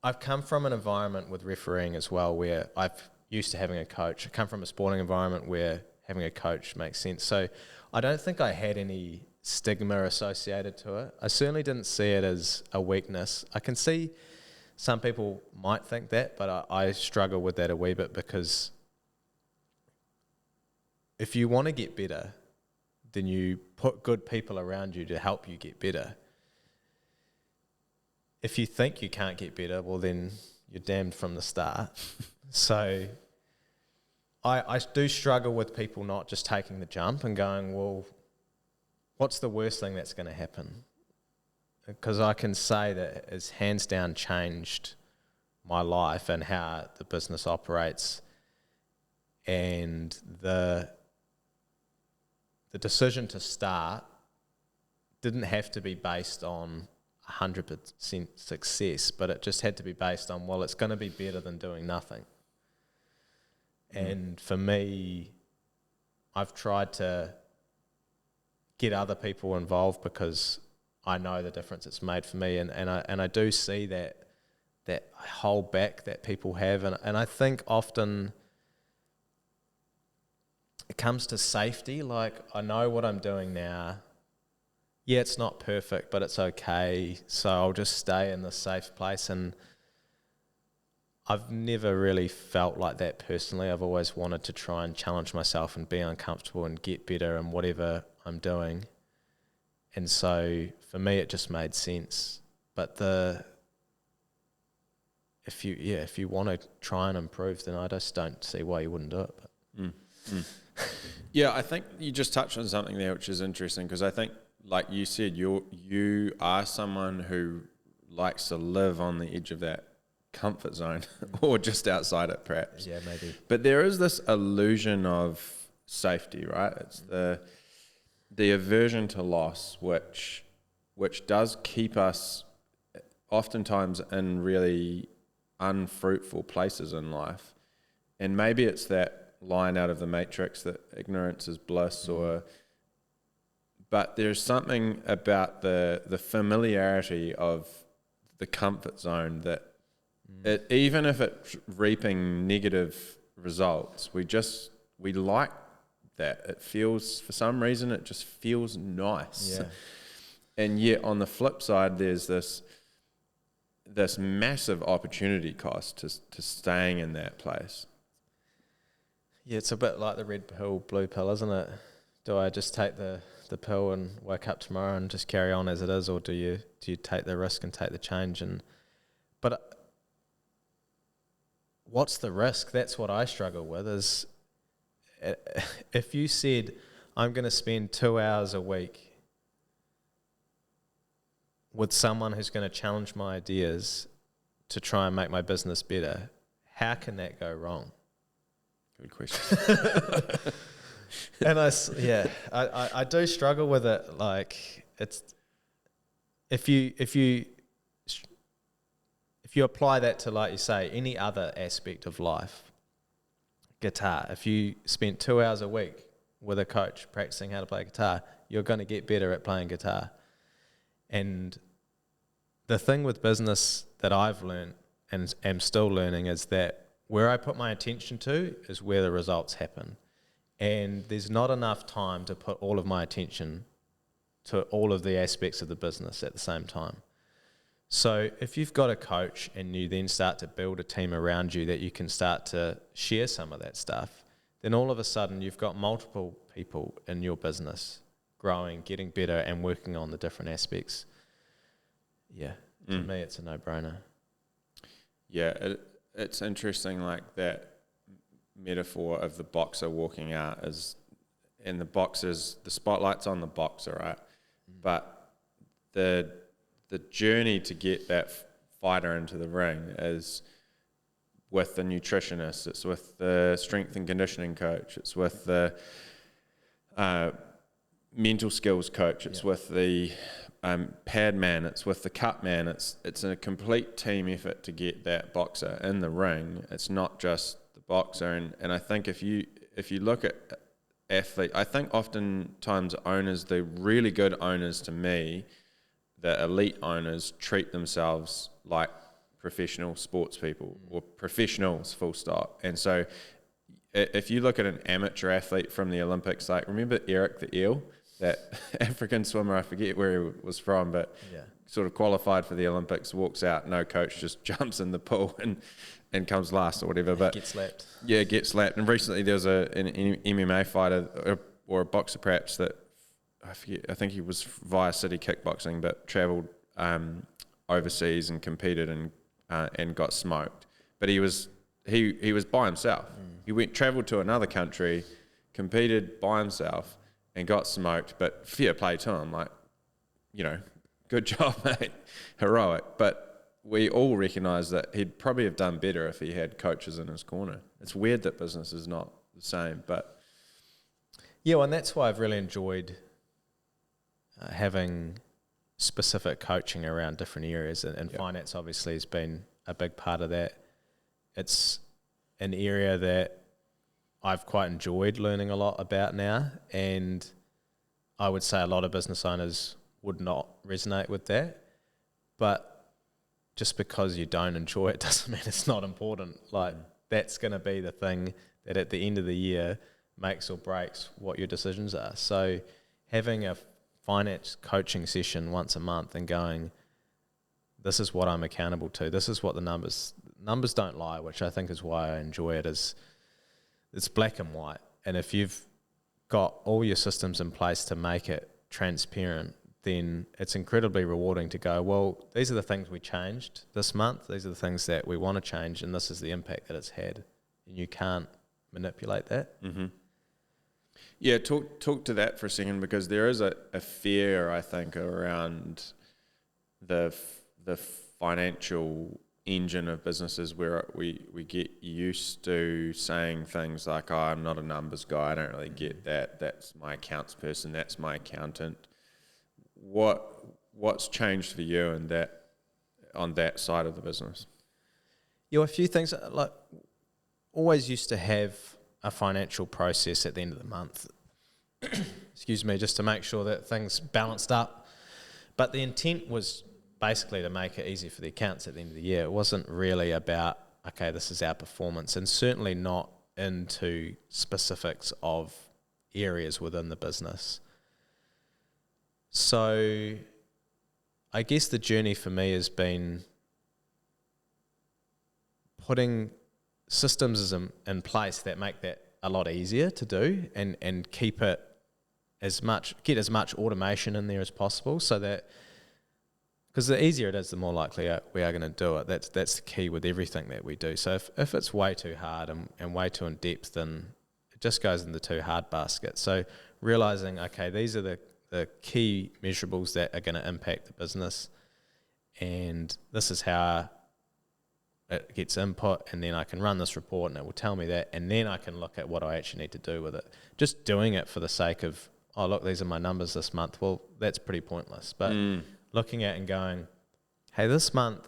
I've come from an environment with refereeing as well where I've used to having a coach. I come from a sporting environment where having a coach makes sense. So I don't think I had any stigma associated to it. I certainly didn't see it as a weakness. I can see some people might think that, but I struggle with that a wee bit because if you want to get better, then you put good people around you to help you get better. If you think you can't get better, well then you're damned from the start. So I do struggle with people not just taking the jump and going, well, what's the worst thing that's going to happen? Because I can say that it's hands down changed my life and how the business operates, and the decision to start didn't have to be based on 100% success, but it just had to be based on, well, it's going to be better than doing nothing. And for me, I've tried to get other people involved because I know the difference it's made for me, and I do see that hold back that people have, and I think often it comes to safety. Like, I know what I'm doing now. Yeah, it's not perfect, but it's okay. So I'll just stay in the safe place. And I've never really felt like that personally. I've always wanted to try and challenge myself and be uncomfortable and get better in whatever I'm doing. And so for me, it just made sense. But if you want to try and improve, then I just don't see why you wouldn't do it. But. Yeah, I think you just touched on something there which is interesting, because I think, like you said, you are someone who likes to live on the edge of that comfort zone or just outside it, perhaps. Yeah, maybe. But there is this illusion of safety, right? It's the aversion to loss, which does keep us oftentimes in really unfruitful places in life. And maybe it's that line out of the Matrix that ignorance is bliss, but there's something about the familiarity of the comfort zone that even if it's reaping negative results, we like that. It feels, for some reason, it just feels nice. And yet on the flip side, there's this massive opportunity cost to staying in that place. Yeah, it's a bit like the red pill, blue pill, isn't it? Do I just take the pill and wake up tomorrow and just carry on as it is, or do you take the risk and take the change? But what's the risk? That's what I struggle with. Is if you said I'm going to spend 2 hours a week with someone who's going to challenge my ideas to try and make my business better, how can that go wrong? Good question. And I do struggle with it. Like, it's if you apply that to, like you say, any other aspect of life, guitar. If you spent 2 hours a week with a coach practicing how to play guitar, you're going to get better at playing guitar. And the thing with business that I've learned and am still learning is that where I put my attention to is where the results happen. And there's not enough time to put all of my attention to all of the aspects of the business at the same time. So if you've got a coach and you then start to build a team around you that you can start to share some of that stuff, then all of a sudden you've got multiple people in your business growing, getting better, and working on the different aspects. Yeah, to me it's a no-brainer. Yeah, it's interesting, like that metaphor of the boxer walking out is, and the spotlight's on the boxer, right? But the journey to get that fighter into the ring is with the nutritionist, it's with the strength and conditioning coach, it's with the mental skills coach, it's with the pad man, it's with the cut man. It's a complete team effort to get that boxer in the ring. It's not just the boxer. And I think if you look at athlete, I think oftentimes owners, the really good owners to me, the elite owners, treat themselves like professional sports people or professionals, full stop. And so if you look at an amateur athlete from the Olympics, like remember Eric the Eel, that African swimmer, I forget where he was from, but sort of qualified for the Olympics, walks out, no coach, just jumps in the pool and comes last or whatever. But gets slapped. Yeah, gets slapped. And recently there was an MMA fighter or a boxer perhaps that, I forget, I think he was via City Kickboxing, but travelled overseas and competed and got smoked. But he was by himself. He travelled to another country, competed by himself, and got smoked, but fair play to him, like, good job, mate, heroic. But we all recognise that he'd probably have done better if he had coaches in his corner. It's weird that business is not the same, but... Yeah, well, and that's why I've really enjoyed having specific coaching around different areas, and finance obviously has been a big part of that. It's an area that I've quite enjoyed learning a lot about now, and I would say a lot of business owners would not resonate with that. But just because you don't enjoy it doesn't mean it's not important. Like, that's going to be the thing that at the end of the year makes or breaks what your decisions are. So having a finance coaching session once a month and going, this is what I'm accountable to, this is what the numbers don't lie, which I think is why I enjoy it, is it's black and white. And if you've got all your systems in place to make it transparent, then it's incredibly rewarding to go, well, these are the things we changed this month, these are the things that we want to change, and this is the impact that it's had. And you can't manipulate that. Mm-hmm. Yeah, talk to that for a second, because there is a fear, I think, around the financial engine of businesses where we get used to saying things like, oh, I'm not a numbers guy, I don't really get that, that's my accounts person, that's my accountant. What's changed for you in that, on that side of the business? Yeah, a few things. Like, always used to have a financial process at the end of the month, excuse me, just to make sure that things balanced up. But the intent was basically to make it easy for the accounts at the end of the year. It wasn't really about, okay, this is our performance, and certainly not into specifics of areas within the business. So I guess the journey for me has been putting systems in place that make that a lot easier to do, and keep it get as much automation in there as possible, so that, because the easier it is, the more likely we are going to do it. That's the key with everything that we do. So if it's way too hard and way too in depth, then it just goes in the too hard basket. So realizing, okay, these are the key measurables that are going to impact the business, and this is how it gets input, and then I can run this report and it will tell me that, and then I can look at what I actually need to do with it. Just doing it for the sake of, oh, look, these are my numbers this month, well, that's pretty pointless. But looking at and going, hey, this month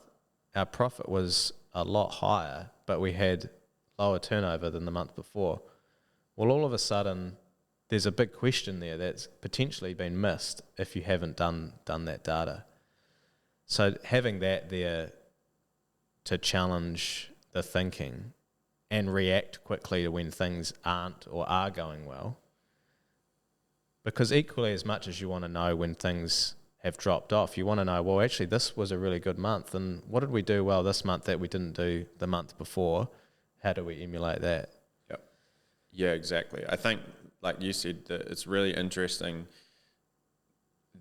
our profit was a lot higher, but we had lower turnover than the month before. Well, all of a sudden, there's a big question there that's potentially been missed if you haven't done that data. So having that there to challenge the thinking and react quickly to when things aren't or are going well. Because equally as much as you want to know when things have dropped off, you want to know, well, actually this was a really good month, and what did we do well this month that we didn't do the month before? How do we emulate that? Yep. Yeah, exactly. I think, like you said, that it's really interesting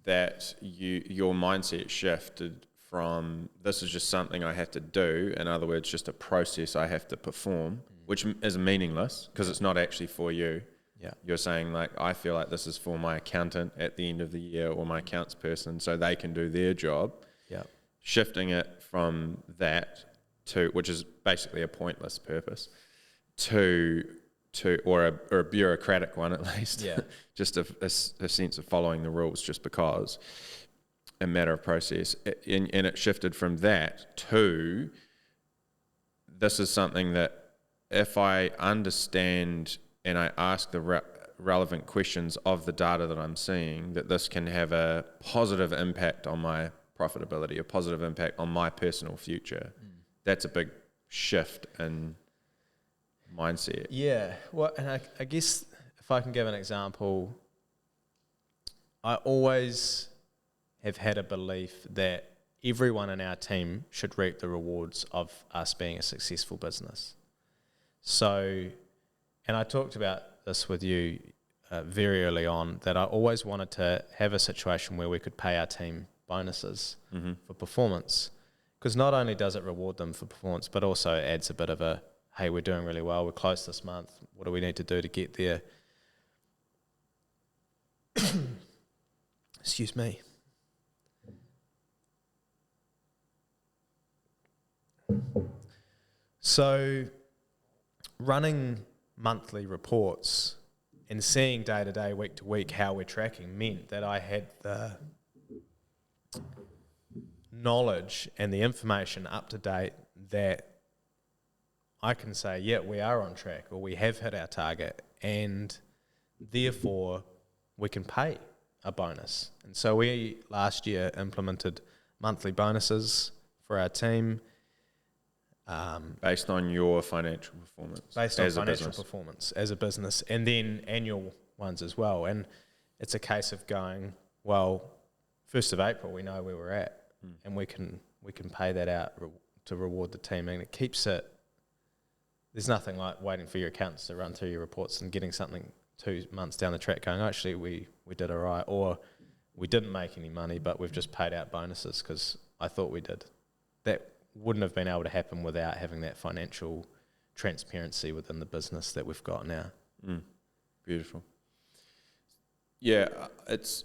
that your mindset shifted from, this is just something I have to do, in other words, just a process I have to perform, which is meaningless because it's not actually for you. Yeah. You're saying, like, I feel like this is for my accountant at the end of the year, or my accounts person, so they can do their job. Yeah. Shifting it from that to, which is basically a pointless purpose, to or a bureaucratic one at least. Yeah. Just a sense of following the rules just because, a matter of process. And it shifted from that to, this is something that if I understand and I ask the relevant questions of the data that I'm seeing, that this can have a positive impact on my profitability, a positive impact on my personal future. That's a big shift in mindset. Yeah. Well, and I guess if I can give an example, I always have had a belief that everyone in our team should reap the rewards of us being a successful business. So, and I talked about this with you very early on, that I always wanted to have a situation where we could pay our team bonuses for performance, because not only does it reward them for performance, but also adds a bit of a, hey, we're doing really well, we're close this month, what do we need to do to get there? Excuse me. So running monthly reports and seeing day to day, week to week how we're tracking meant that I had the knowledge and the information up to date that I can say, yeah, we are on track, or we have hit our target, and therefore we can pay a bonus. And so we last year implemented monthly bonuses for our team. Based on your financial performance. Based on financial performance as a business, and then annual ones as well. And it's a case of going, well, 1st of April, we know where we're at, and we can pay that out to reward the team. And it keeps it, there's nothing like waiting for your accountants to run through your reports and getting something 2 months down the track going, actually, we did all right, or we didn't make any money, but we've just paid out bonuses because I thought we did. That wouldn't have been able to happen without having that financial transparency within the business that we've got now. Beautiful. Yeah, that's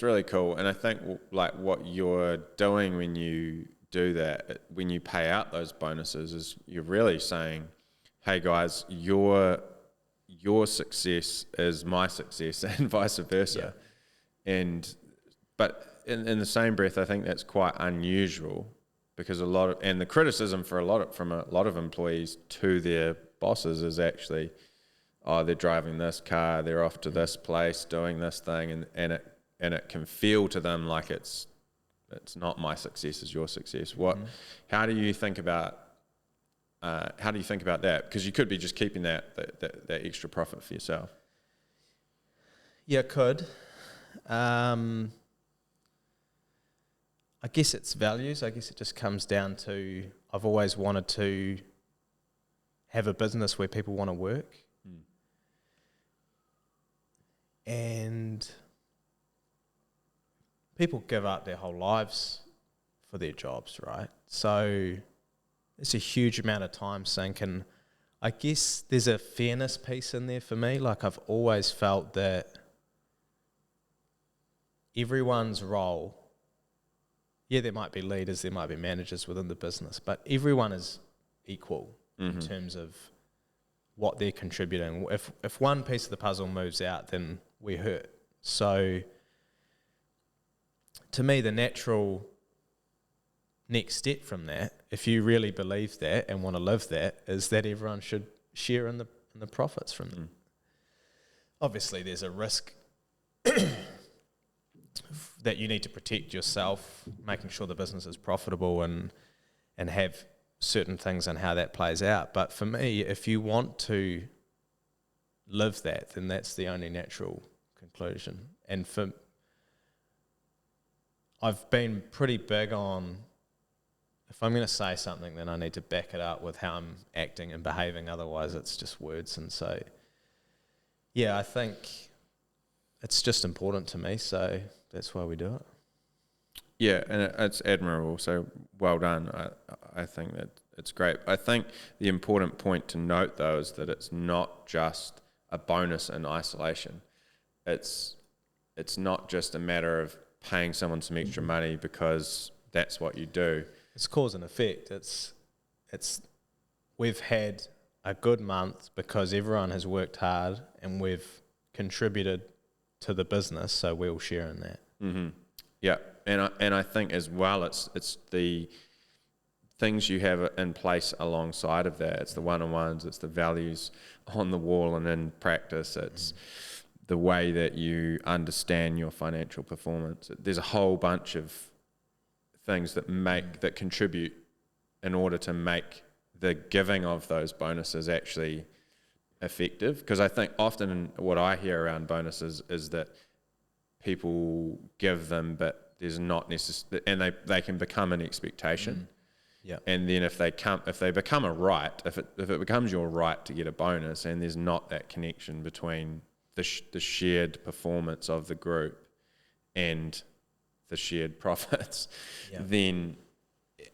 really cool. And I think, like, what you're doing when you do that, when you pay out those bonuses, is you're really saying, hey guys, your success is my success, and vice versa. Yeah. But in the same breath, I think that's quite unusual, because the criticism from a lot of employees to their bosses is actually, oh, they're driving this car, they're off to this place doing this thing, and it can feel to them like it's not my success, it's your success. How do you think about that? Because you could be just keeping that extra profit for yourself. Yeah, could. I guess it's values. I guess it just comes down to, I've always wanted to have a business where people want to work. And people give up their whole lives for their jobs, right? So it's a huge amount of time sink, and I guess there's a fairness piece in there for me. Like, I've always felt that everyone's role, yeah, there might be leaders, there might be managers within the business, but everyone is equal in terms of what they're contributing. If one piece of the puzzle moves out, then we hurt. So to me, the natural next step from that, if you really believe that and want to live that, is that everyone should share in the profits from them. Obviously, there's a risk that you need to protect yourself, making sure the business is profitable and have certain things and how that plays out. But for me, if you want to live that, then that's the only natural conclusion. And I've been pretty big on, if I'm going to say something, then I need to back it up with how I'm acting and behaving. Otherwise, it's just words. And so, yeah, I think it's just important to me. So that's why we do it. Yeah, and it's admirable. So well done. I think that it's great. I think the important point to note, though, is that it's not just a bonus in isolation. It's not just a matter of paying someone some extra money because that's what you do. It's cause and effect. It's we've had a good month because everyone has worked hard and we've contributed to the business, so we'll share in that. Mm-hmm. Yeah, and I think as well, it's the things you have in place alongside of that. It's the one-on-ones, it's the values on the wall and in practice. It's the way that you understand your financial performance. There's a whole bunch of things that contribute in order to make the giving of those bonuses actually effective. Because I think often what I hear around bonuses is that people give them, but there's not necessarily, and they can become an expectation. Yeah. And then if they become a right, if it becomes your right to get a bonus, and there's not that connection between the shared performance of the group and the shared profits, then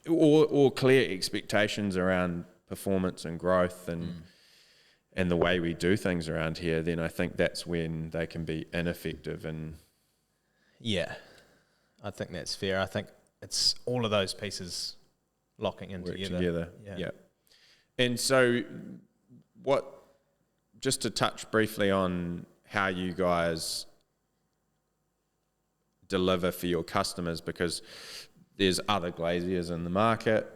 or clear expectations around performance and growth and the way we do things around here, then I think that's when they can be ineffective. And yeah, I think that's fair. I think it's all of those pieces locking in together. Yeah. And so just to touch briefly on how you guys deliver for your customers, because there's other glaziers in the market.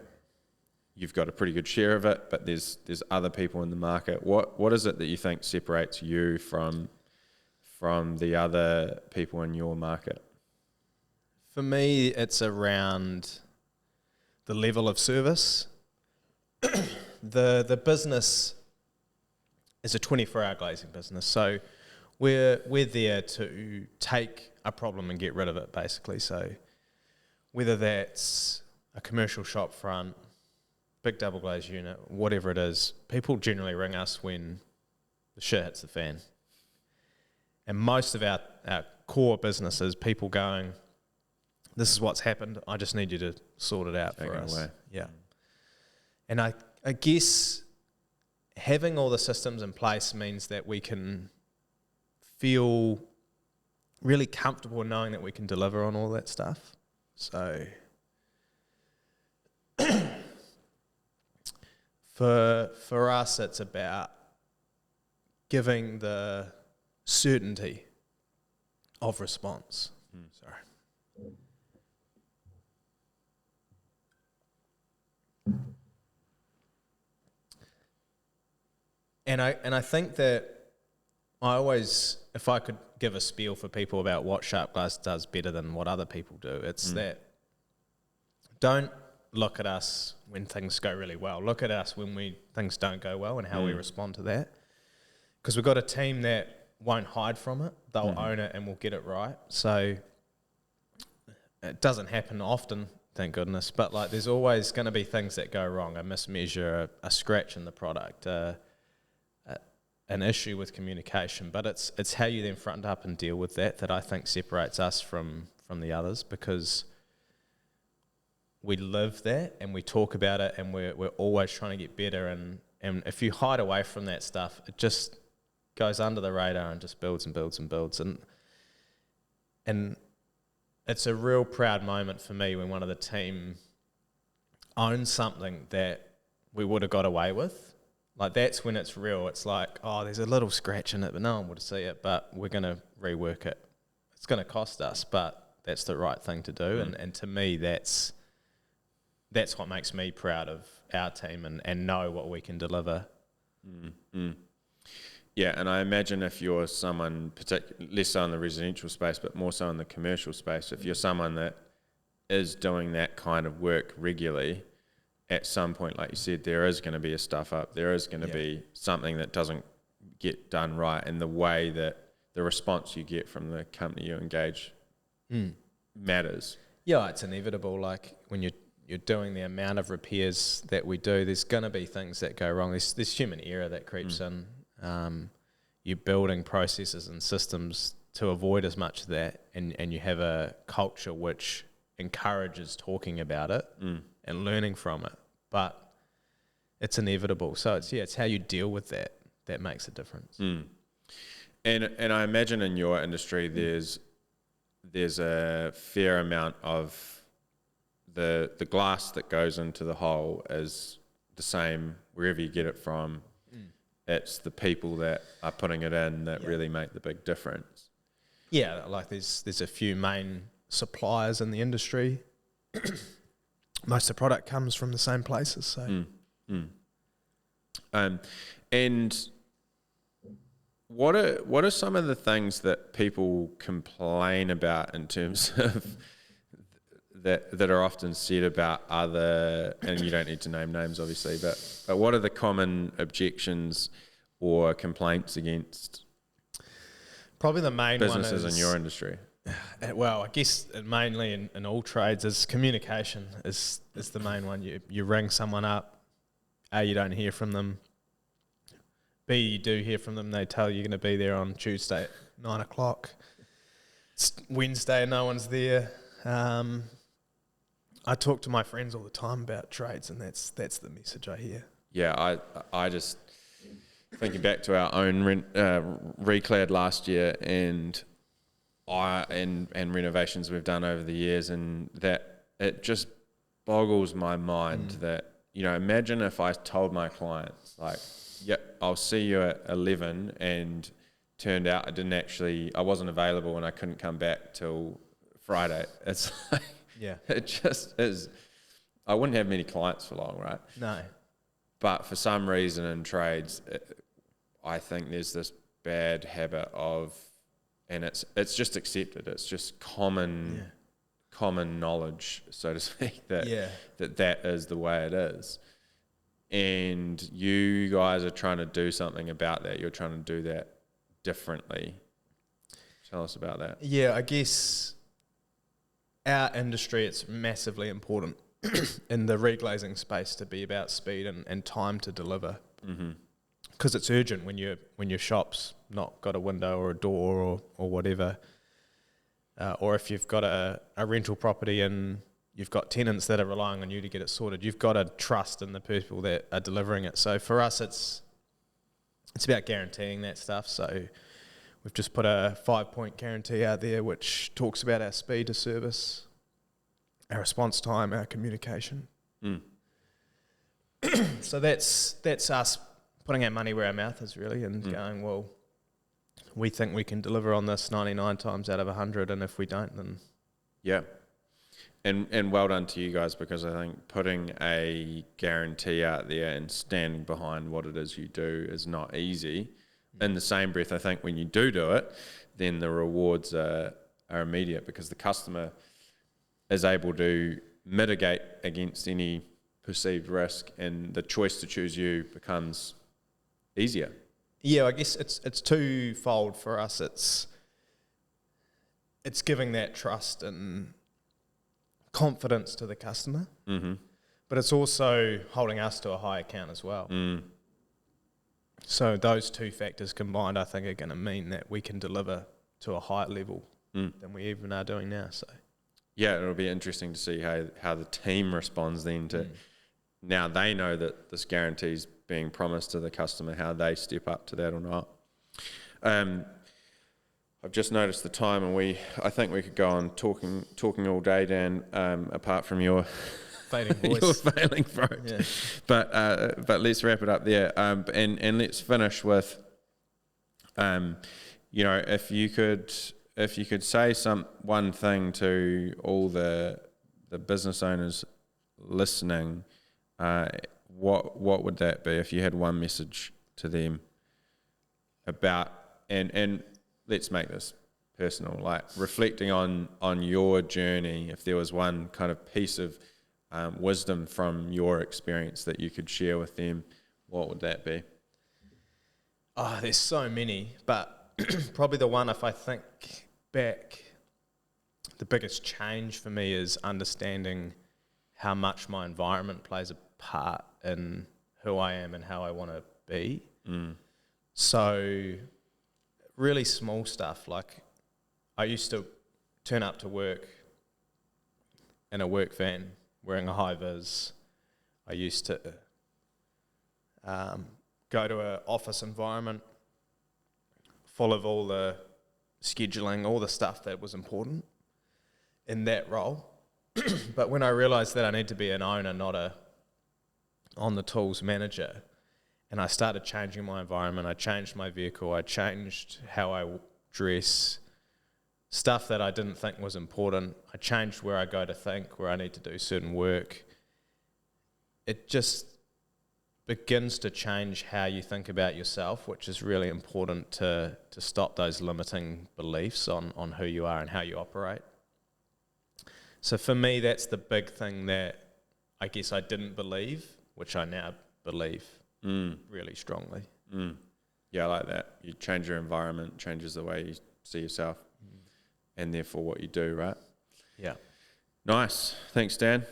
You've got a pretty good share of it, but there's other people in the market. What is it that you think separates you from the other people in your market? For me, it's around the level of service. The business is a 24-hour glazing business, so we're there to take a problem and get rid of it, basically. So whether that's a commercial shop front, big double glaze unit, whatever it is, people generally ring us when the shit hits the fan. And most of our core business is people going, this is what's happened, I just need you to sort it out for us. Yeah. And I guess having all the systems in place means that we can feel really comfortable knowing that we can deliver on all that stuff. So for us, it's about giving the certainty of response. Sorry. And I think that I always, if I could give a spiel for people about what Sharp Glass does better than what other people do, it's that don't look at us when things go really well. Look at us when things don't go well and how we respond to that. Because we've got a team that won't hide from it. They'll own it and we'll get it right. So it doesn't happen often, thank goodness, but like there's always going to be things that go wrong, a mismeasure, a scratch in the product, an issue with communication. But it's how you then front up and deal with that I think separates us from the others, because we live that and we talk about it, and we're always trying to get better, and if you hide away from that stuff, it just goes under the radar and just builds and builds and builds, and it's a real proud moment for me when one of the team owns something that we would have got away with. Like, that's when it's real. It's like, oh, there's a little scratch in it, but no one would see it, but we're going to rework it. It's going to cost us, but that's the right thing to do. And to me, that's what makes me proud of our team and know what we can deliver. Yeah, and I imagine if you're someone, less so in the residential space, but more so in the commercial space, if you're someone that is doing that kind of work regularly, at some point, like you said, there is going to be a stuff up. There is going to be something that doesn't get done right, and the way that the response you get from the company you engage matters. Yeah, it's inevitable. Like, when you're doing the amount of repairs that we do, there's going to be things that go wrong. There's human error that creeps in. You're building processes and systems to avoid as much of that, and you have a culture which encourages talking about it and learning from it. But it's inevitable. So it's how you deal with that makes a difference. And I imagine in your industry there's a fair amount of the glass that goes into the hole is the same wherever you get it from. It's the people that are putting it in that really make the big difference. Yeah, like there's a few main suppliers in the industry. Most of the product comes from the same places. So, and what are some of the things that people complain about in terms of that are often said about other, and you don't need to name names obviously, but what are the common objections or complaints against probably the main businesses one is, in your industry? Well, I guess mainly in all trades is communication is the main one. You ring someone up, A, you don't hear from them, B, you do hear from them, they tell you you're going to be there on Tuesday at 9 o'clock. It's Wednesday, no one's there. I talk to my friends all the time about trades, and that's the message I hear. Yeah, I just thinking back to our own reclad last year, and renovations we've done over the years, and that it just boggles my mind that, you know, imagine if I told my clients, like, yep, I'll see you at 11, and turned out I wasn't available and I couldn't come back till Friday. It's like, it just is. I wouldn't have many clients for long, right? No. But for some reason in trades, I think there's this bad habit of, and it's just accepted. It's just common knowledge, so to speak, that is the way it is. And you guys are trying to do something about that. You're trying to do that differently. Tell us about that. Yeah, I guess our industry, it's massively important in the reglazing space to be about speed and time to deliver. Because it's urgent when your shop's not got a window or a door or whatever, or if you've got a rental property and you've got tenants that are relying on you to get it sorted, you've got to trust in the people that are delivering it. So for us, it's about guaranteeing that stuff. So we've just put a 5-point guarantee out there which talks about our speed to service, our response time, our communication. So that's us putting our money where our mouth is, really, and going, well, we think we can deliver on this 99 times out of 100, and if we don't, then... Yeah. And well done to you guys, because I think putting a guarantee out there and standing behind what it is you do is not easy. In the same breath, I think when you do it, then the rewards are immediate, because the customer is able to mitigate against any perceived risk, and the choice to choose you becomes easier. Yeah, I guess it's twofold for us. It's giving that trust confidence to the customer, Mm-hmm. but it's also holding us to a high account as well. Mm. So those two factors combined, I think, are going to mean that we can deliver to a higher level than we even are doing now. So Yeah, it'll be interesting to see how the team responds then to now they know that this guarantee is being promised to the customer, how they step up to that or not. I've just noticed the time, and I think we could go on talking all day, Dan. Apart from your fading your voice. failing throat, but let's wrap it up there. And let's finish with, if you could say one thing to all the business owners listening, what would that be if you had one message to them about and let's make this personal, like reflecting on your journey, if there was one kind of piece of wisdom from your experience that you could share with them, what would that be? Oh, there's so many, but probably the one, if I think back, the biggest change for me is understanding how much my environment plays a part in who I am and how I want to be. So really small stuff, like I used to turn up to work in a work van wearing a high vis. I used to go to an office environment full of all the scheduling, all the stuff that was important in that role. But when I realised that I need to be an owner, not a on-the-tools manager, and I started changing my environment, I changed my vehicle, I changed how I dress, stuff that I didn't think was important. I changed where I go to think, where I need to do certain work. It just begins to change how you think about yourself, which is really important to stop those limiting beliefs on who you are and how you operate. So for me, that's the big thing that I guess I didn't believe, which I now believe really strongly. Yeah, I like that. You change your environment, changes the way you see yourself, and therefore what you do, right? Yeah. Nice. Thanks, Dan.